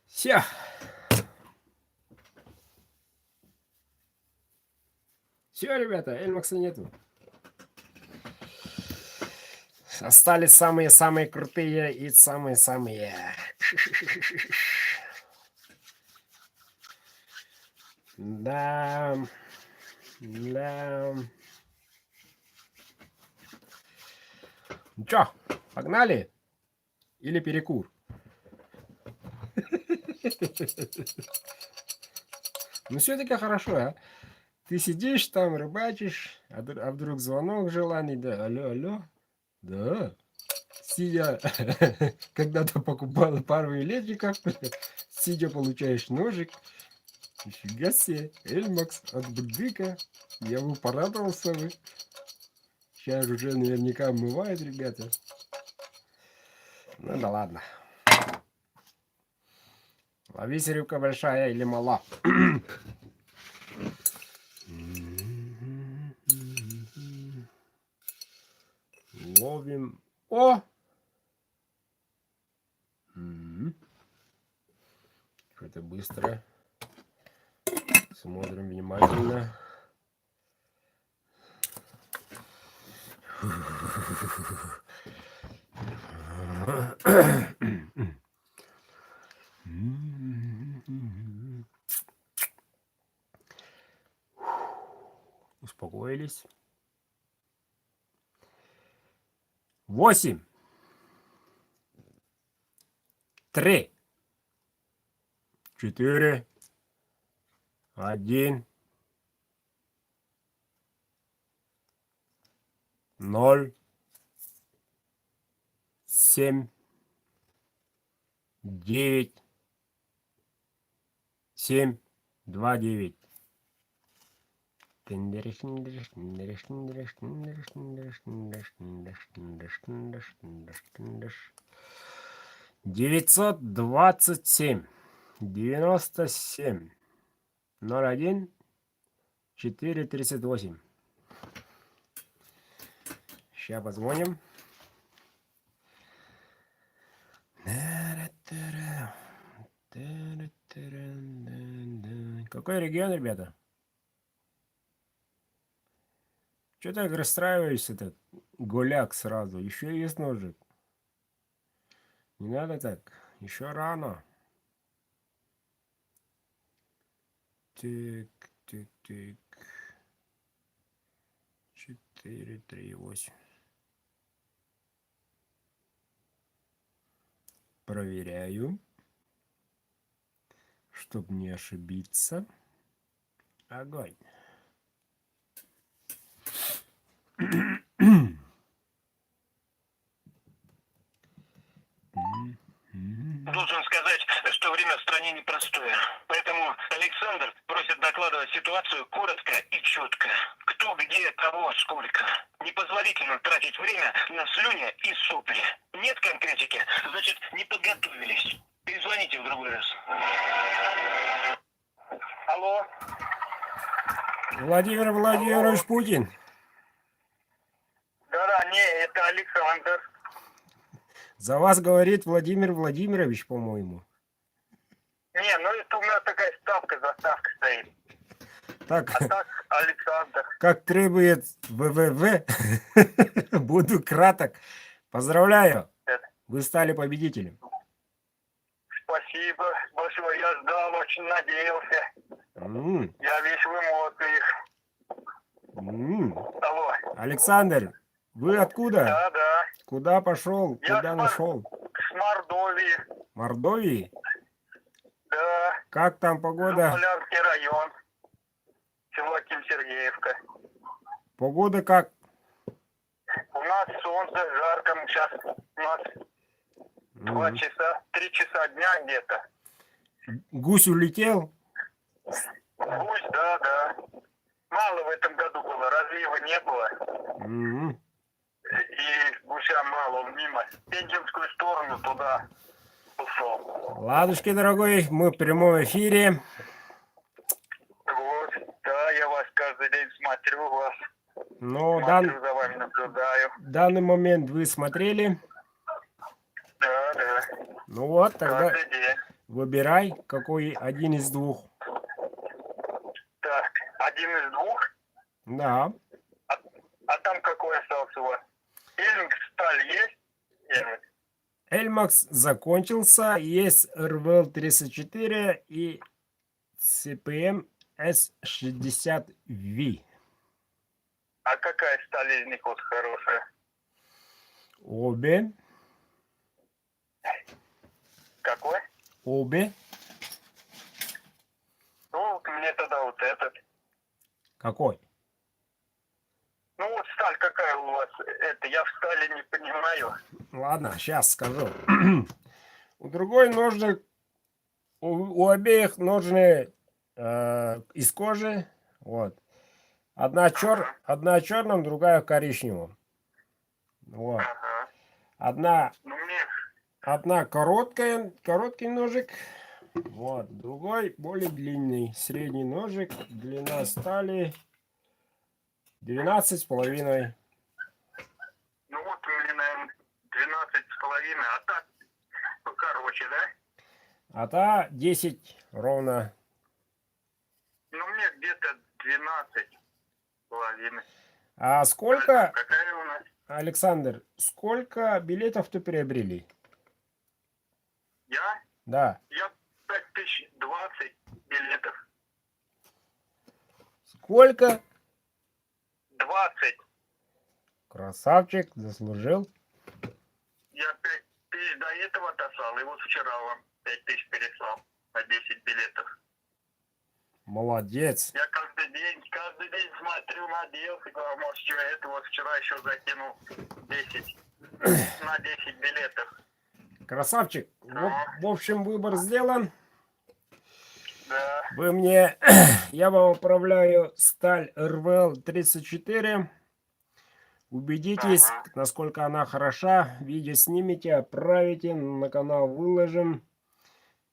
Все. Все, ребята, Эльмакса нету. Остались самые-самые крутые и самые-самые. Да. Да. Ну чё, погнали? Или перекур? Ну все-таки хорошо, а? Ты сидишь там, рыбачишь, а вдруг звонок желаний, да, алло, да. Сидя, когда-то покупал пару билетиков, сидя получаешь ножик. Нифига себе, Эльмакс от Бурдыка. Я бы порадовался бы. Сейчас уже наверняка обмывают, ребята. Ну да ладно. Ловись, рыбка большая или мала. Ловим. О! Что-то быстро. Смотрим внимательно. Успокоились. 8. 3. 4. 1. 0. 7. 9. 7. 2, 9. 927 97 01 438. Сейчас позвоним. Какой регион, ребята? Че так расстраиваешься-то, голяк сразу? Еще есть ножик. Не надо так. Еще рано. Тик, тик, тик. 4, 3, 8. Проверяю. Чтоб не ошибиться. Огонь. Должен сказать, что время в стране непростое. Поэтому Александр просит докладывать ситуацию коротко и четко. Кто, где, кого, сколько. Непозволительно тратить время на слюни и сопли. Нет конкретики, значит, не подготовились. Перезвоните в другой раз. Алло. Владимир Владимирович Путин. Да-да, не, это Александр. За вас говорит Владимир Владимирович, по-моему. Не, ну это у меня такая заставка стоит. Так, А так Александр. как требует ВВВ, буду краток. Поздравляю, вы стали победителем. Спасибо большое, я ждал, очень надеялся. Я весь в эмоциях. Алло. Александр, вы откуда? Да. Куда пошел? Я Куда нашел? С Мордовии. Мордовии? Как там погода? Полярский район. Село Ким-Сергеевка. Погода как? У нас солнце, жарко. Сейчас у нас 2 Мгм. часа, 3 часа дня где-то. Гусь улетел? Гусь, да. Мало в этом году было, разлива не было. Мгм. И гуся мало, он мимо. В Пензенскую сторону туда ушел. Ладушки, дорогой, мы в прямом эфире. Вот, да, я вас каждый день смотрю, вас Но смотрю, за вами наблюдаю. данный момент вы смотрели. Да. Ну вот, тогда Каждый день. выбирай, какой один из двух. Так, 1 из 2. Да. А там какой остался у вас? Эльмикс сталь есть? Эльмикс. Эльмакс закончился. Есть РВЛ-34 и CPM S60V. А какая сталь из них вот хорошая? Обе. Какой? Обе. Ну, мне тогда вот этот. Какой? Ну, вот сталь какая у вас? Это я в стали не понимаю. Ладно, сейчас скажу. У другой ножны, у обеих ножны из кожи. Вот. Одна черным, другая в коричневом. Вот. Ага. Ну, мне... Одна короткий ножик. Вот. Другой более длинный. Средний ножик. Длина стали 12,5. Ну, вот у меня, наверное, 12,5. А так покороче, да? А та 10 ровно. Ну, мне где-то 12,5. А сколько, Какая у нас? Александр, сколько билетов ты приобрели? Я? Да. Я 5020 билетов. Сколько? 20. Красавчик, заслужил. Я 5000 до этого отослал, и вот вчера вам 5000 переслал на 10 билетов. Молодец. Я каждый день смотрю, надеялся, говорю, может, что это вот вчера еще закинул 10 на 10 билетов. Красавчик. В общем, выбор сделан. Да. Вы мне, я вам отправляю сталь РВЛ-34. Убедитесь, Ага. насколько она хороша. Видео снимите, отправите, на канал выложим.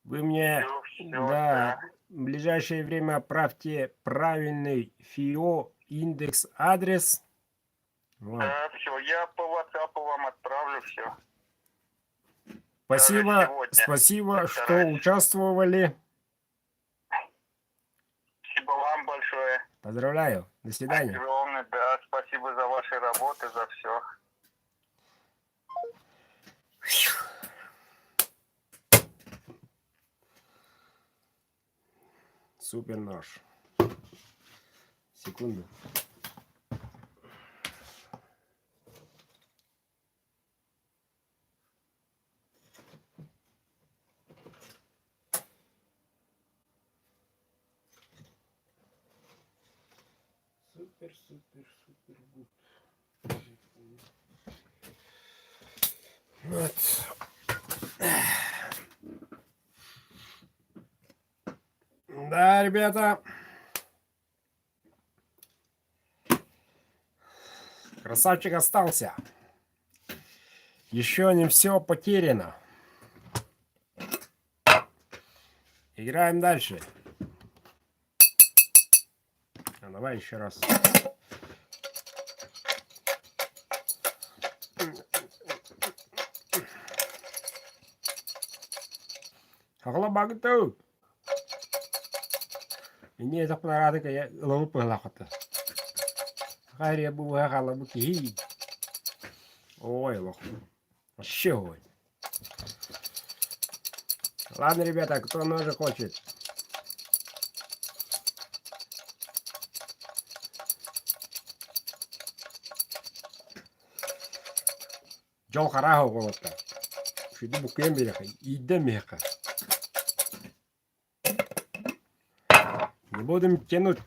Вы мне, Всё, да, в ближайшее время отправьте правильный ФИО, индекс, адрес. Вот. Да, все, я по WhatsApp вам отправлю все. Спасибо, сегодня спасибо, что постараюсь. участвовали. Спасибо вам большое. Поздравляю. До свидания. Огромное, да, спасибо за ваши работы, за все. Супер нож. Секунду. Супер гуд. Вот. Да, ребята. Красавчик остался. Еще не все потеряно. Играем дальше. Давай еще раз. Хахлабагту. Ini tak pernah ada kayak lalu pernah kata. Hari abu kalau begini. Ой, лох. Вообще ой. Ладно, ребята, кто ножик хочет? Жол харахо голота. Шиду букем береха. Идем меха. Не будем тянуть.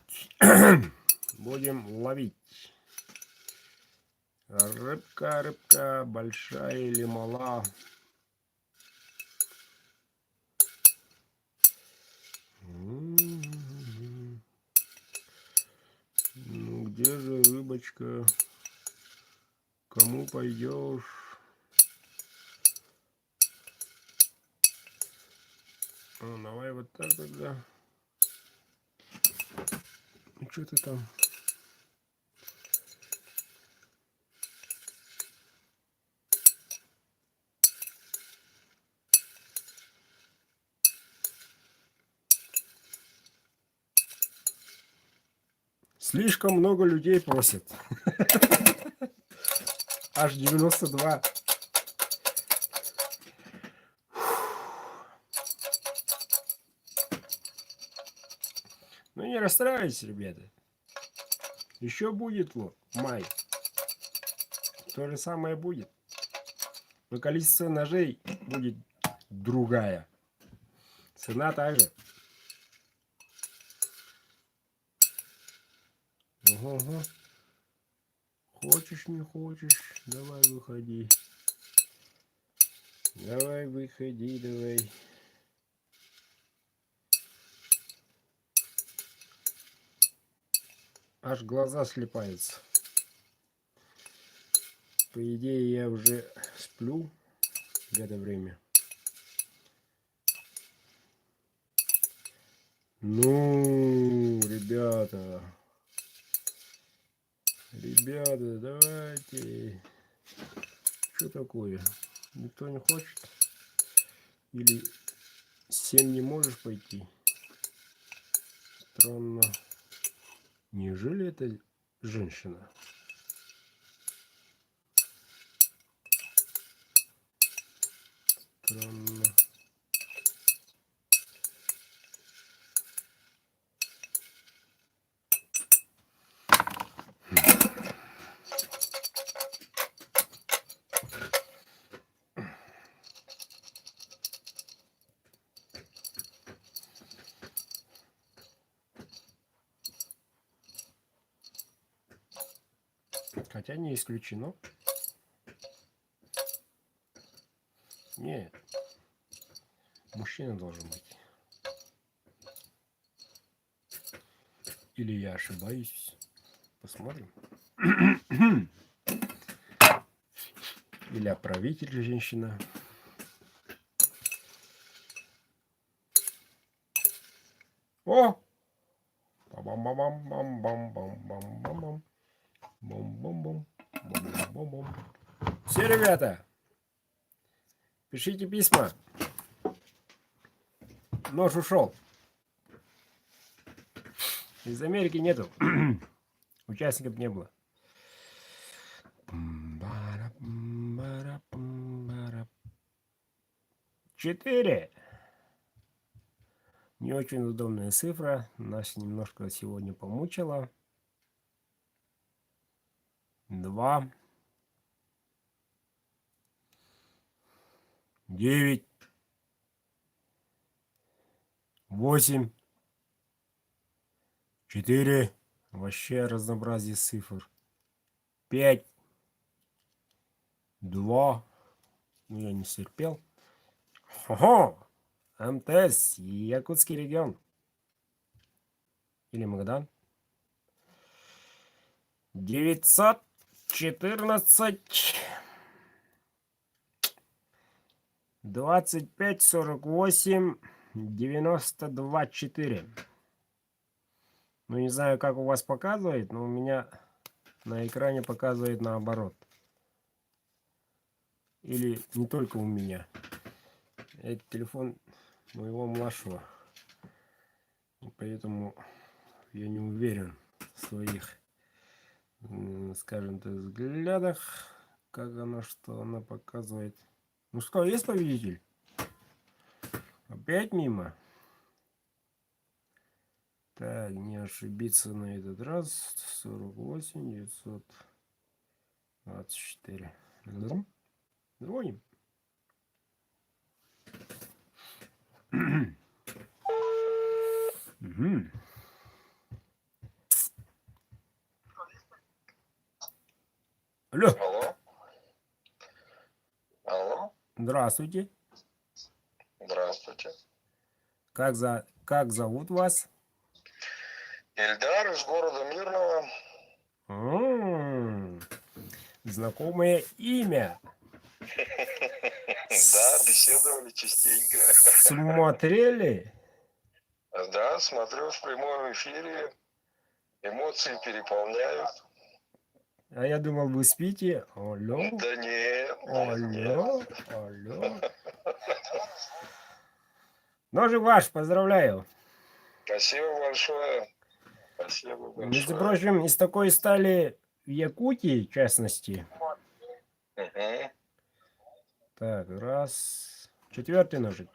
Будем ловить. Рыбка, рыбка, большая или мала? Ну где же рыбочка? Кому пойдешь? Ну, давай вот так тогда. Ну что ты там? Слишком много людей просят. Аж 92. Ну не расстраивайтесь, ребята. Еще будет май. То же самое будет. Но количество ножей будет другая. Цена также. Ого. Хочешь, не хочешь, давай выходи. Давай выходи, давай. Аж глаза слепаются. По идее, я уже сплю в это время. Ну, ребята. Ребята, давайте. Что такое? Никто не хочет? Или 7 не можешь пойти? Странно. Неужели это женщина? Странно. Хотя не исключено. Нет. Мужчина должен быть. Или я ошибаюсь. Посмотрим. Или отправитель женщина. О! Бам-бам-бам-бам-бам-бам-бам-бам. Бом-бом-бом. Бом-бом-бом. Все, ребята, пишите письма. Нож ушел. Из Америки нету. Участников не было. 4. Не очень удобная цифра. Нас немножко сегодня помучила. 2. 9. 8. 4. Вообще разнообразие цифр. 5. 2. Ну, я не терпел. Хо-хо! МТС, Якутский регион. Или Магадан. 914. 25 48 92 4. Ну, не знаю, как у вас показывает, но у меня на экране показывает наоборот. Или не только у меня. Это телефон моего младшего. И поэтому я не уверен в своих, скажем так, взглядах, как оно, что она показывает. Ну что, есть победитель? Опять мимо? Так, не ошибиться на этот раз. 48 924. Звоним. Угу. Алло, Алло? Алло? здравствуйте. Здравствуйте. Как зовут вас? Ильдар из города Мирного. М, Знакомое имя. Да, беседовали частенько. Смотрели? Да, смотрю в прямом эфире. Эмоции переполняют. А я думал, вы спите. Алло, Да нет, нет. алло, алло. Ножик ваш, поздравляю. Спасибо большое. Спасибо Между большое. прочим, из такой стали в Якутии, в частности. Мгм. Так, раз. Четвертый ножик.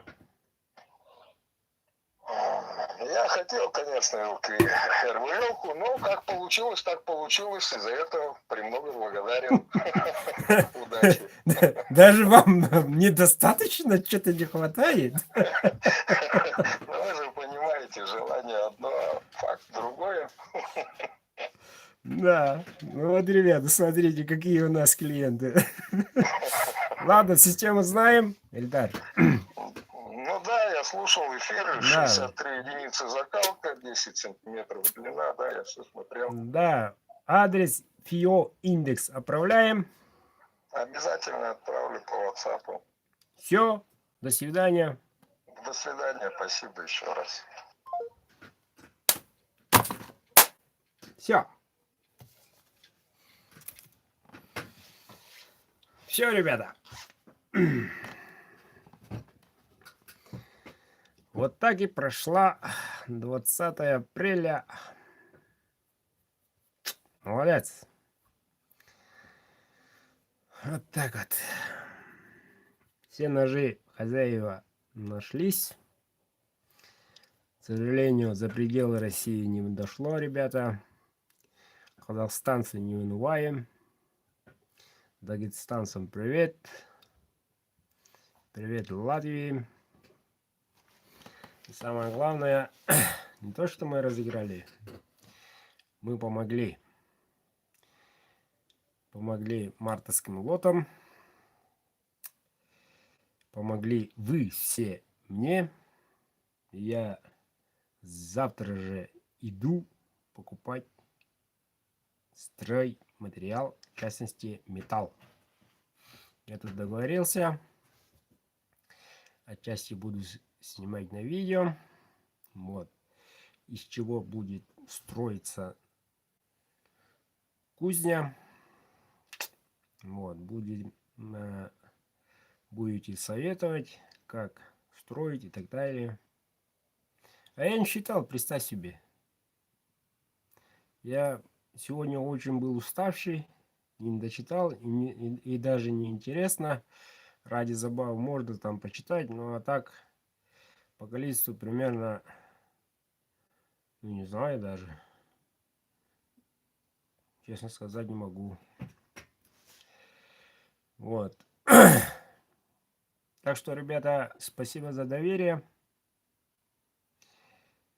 Я хотел, конечно, РВЛ-ку, но как получилось, так получилось. И за это премного благодарен. Удачи. Даже вам недостаточно, что-то не хватает? Ну, вы же понимаете, желание одно, а факт другое. Да. Ну вот, ребята, смотрите, какие у нас клиенты. Ладно, систему знаем. Эльдар. Ну да, я слушал эфиры, Да. 63 единицы закалка, 10 сантиметров длина, да, я все смотрел. Да. Адрес FIO индекс отправляем. Обязательно отправлю по WhatsApp. Все. До свидания. До свидания, спасибо еще раз. Все. Все, ребята. Вот так и прошла 20 апреля. Молодец. Вот так вот. Все ножи хозяева нашлись. К сожалению, за пределы России не дошло, ребята. Казахстанцы не унываем. Дагестанцам привет. Привет Латвии. И самое главное, не то, что мы разыграли, мы помогли. Помогли мартовским лотам. Помогли вы все мне. Я завтра же иду покупать стройматериал, в частности металл. Я тут договорился. Отчасти буду снимать на видео. Вот. Из чего будет строиться кузня. Вот. Будете советовать, как строить и так далее. А я не считал, представь себе. Я сегодня очень был уставший, не дочитал, и даже не интересно. Ради забавы можно там почитать, ну а так по количеству примерно, ну не знаю даже. Честно сказать не могу. Вот. Так что, ребята, спасибо за доверие.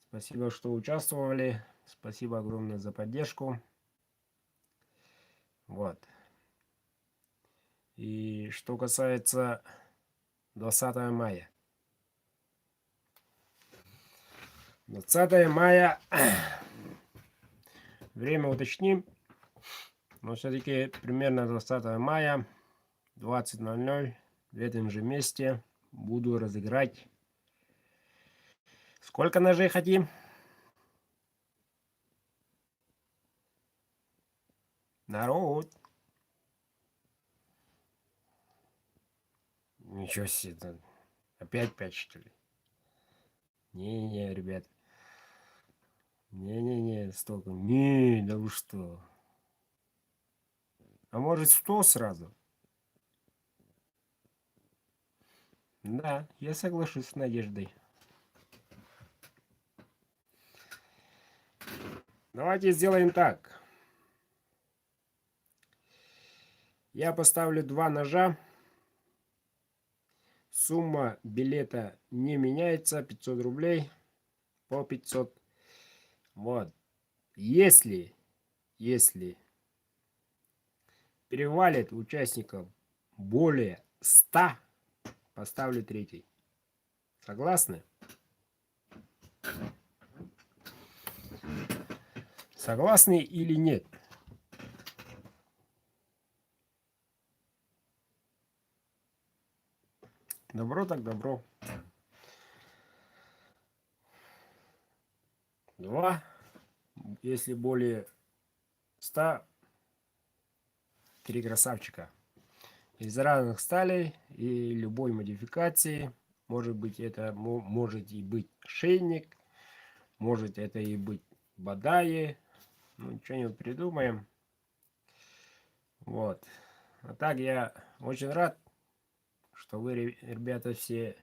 Спасибо, что участвовали. Спасибо огромное за поддержку. Вот. И что касается 20 мая. 20 мая. Время уточним. Но все-таки примерно 20 мая 20:00 в этом же месте буду разыграть. Сколько ножей хотим? Народ. Ничего себе. Опять 5, что ли? Не-не, ребят. Не-не-не, столько. Не, да вы что? А может 100 сразу? Да, я соглашусь с Надеждой. Давайте сделаем так. Я поставлю 2 ножа. Сумма билета не меняется. 500 рублей. По 500. Вот. Если перевалит участников более 100, поставлю третий. Согласны? Согласны или нет? Добро так добро. 2. Если более 100, 3 красавчика. Из разных сталей и любой модификации. Может быть, это может и быть шейник. Может это и быть бадаи. Ну, что-нибудь придумаем. Вот. А так я очень рад, что вы, ребята, все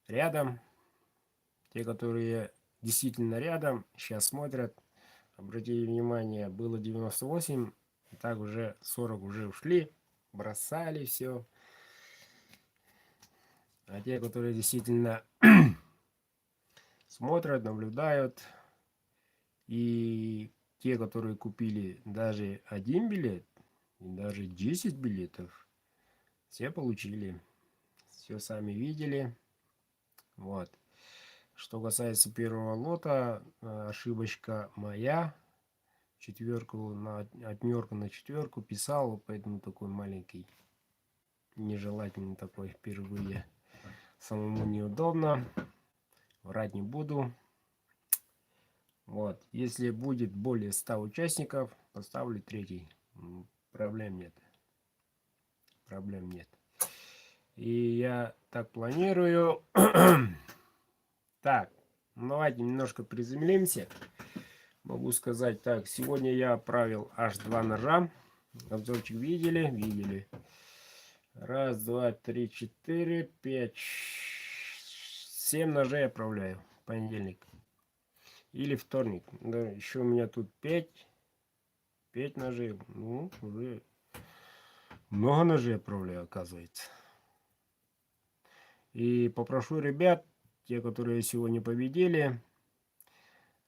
рядом. Те, которые действительно рядом, сейчас смотрят. Обратите внимание, было 98, и так уже 40 уже ушли, бросали все. А те, которые действительно смотрят, наблюдают, и те, которые купили даже 1 билет, и даже 10 билетов, все получили. Все сами видели. Вот. Что касается первого лота, ошибочка моя. Отмерку на 4 писал, поэтому такой маленький, нежелательный такой впервые. Самому неудобно. Врать не буду. Вот. Если будет более 100 участников, поставлю третий. Проблем нет. Проблем нет. И я так планирую. Так, давайте немножко приземлимся. Могу сказать так. Сегодня я отправил аж 2 ножа. Обзорчик видели? Видели. 1, 2, 3, 4, 5, 7 ножей отправляю в понедельник. Или вторник. Да, еще у меня тут 5 ножей. Ну, уже много ножей отправляю, оказывается. И попрошу ребят, те, которые сегодня победили,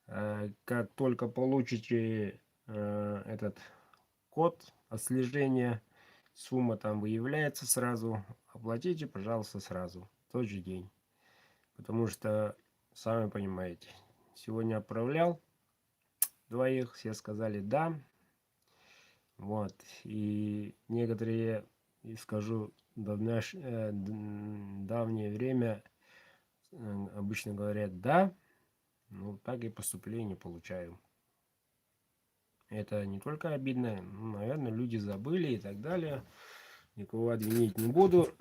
как только получите этот код отслежения, сумма там выявляется сразу, оплатите, пожалуйста, сразу, в тот же день. Потому что, сами понимаете, сегодня отправлял 2, все сказали да. Вот. И некоторые, скажу, давнее время обычно говорят да, ну так и поступление получаю. Это не только обидно, ну, наверное, люди забыли и так далее. Никого обвинить не буду.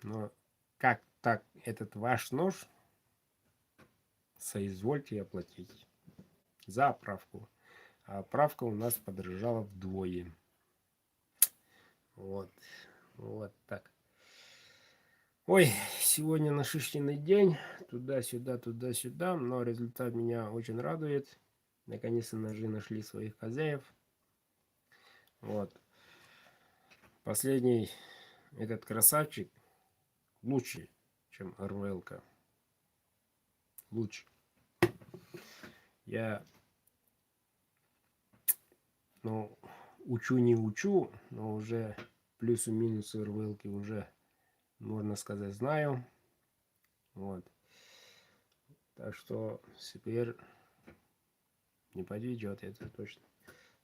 Но как так этот ваш нож соизвольте оплатить за оправку. А оправка у нас подорожала вдвое. Вот. Вот так. Ой, сегодня насыщенный день. Туда-сюда, туда-сюда. Но результат меня очень радует. Наконец-то ножи нашли своих хозяев. Вот. Последний этот красавчик лучше, чем РВЛ-ка. Лучше. Я, ну, учу не учу, но уже плюсы-минусы РВЛ-ки уже, можно сказать, знаю. Вот. Так что теперь не подведет, это точно.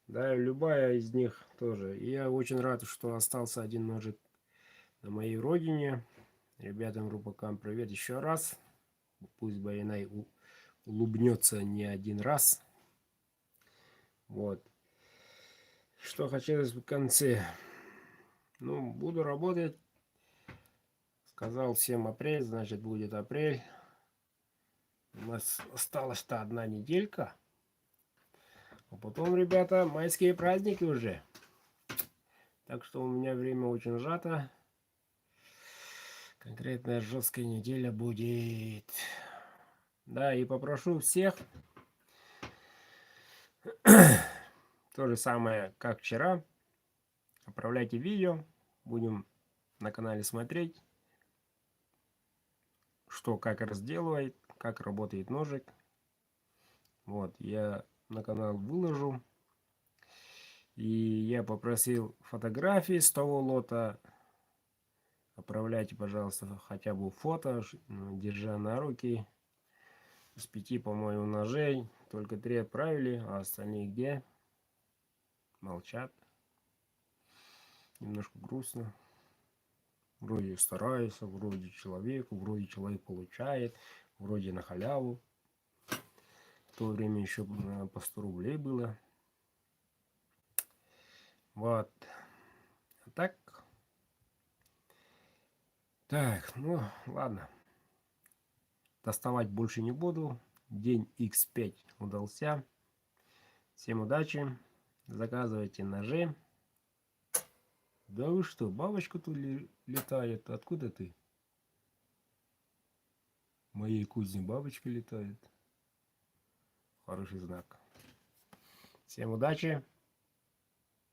Да, любая из них тоже. И я очень рад, что остался один ножик на моей родине. Ребятам, рубакам, привет еще раз. Пусть Байнай улыбнется не один раз. Вот. Что хотелось бы в конце. Ну, буду работать. Сказал всем апрель, значит будет апрель. У нас осталась-то 1 неделька. А потом, ребята, майские праздники уже. Так что у меня время очень сжато. Конкретная жесткая неделя будет. Да, и попрошу всех то же самое, как вчера. Отправляйте видео. Будем на канале смотреть, что как разделывает, как работает ножик. Вот, я на канал выложу. И я попросил фотографии с того лота. Отправляйте, пожалуйста, хотя бы фото, держа на руки. Из 5, по-моему, ножей. Только 3 отправили, а остальные где? Молчат. Немножко грустно. Вроде стараются, вроде человек получает, вроде на халяву. В то время еще по 100 рублей было. Вот. А так. Так, ну ладно. Доставать больше не буду. День X5 удался. Всем удачи. Заказывайте ножи. Да вы что, бабочка тут летает? Откуда ты? В моей кузне бабочка летает. Хороший знак. Всем удачи.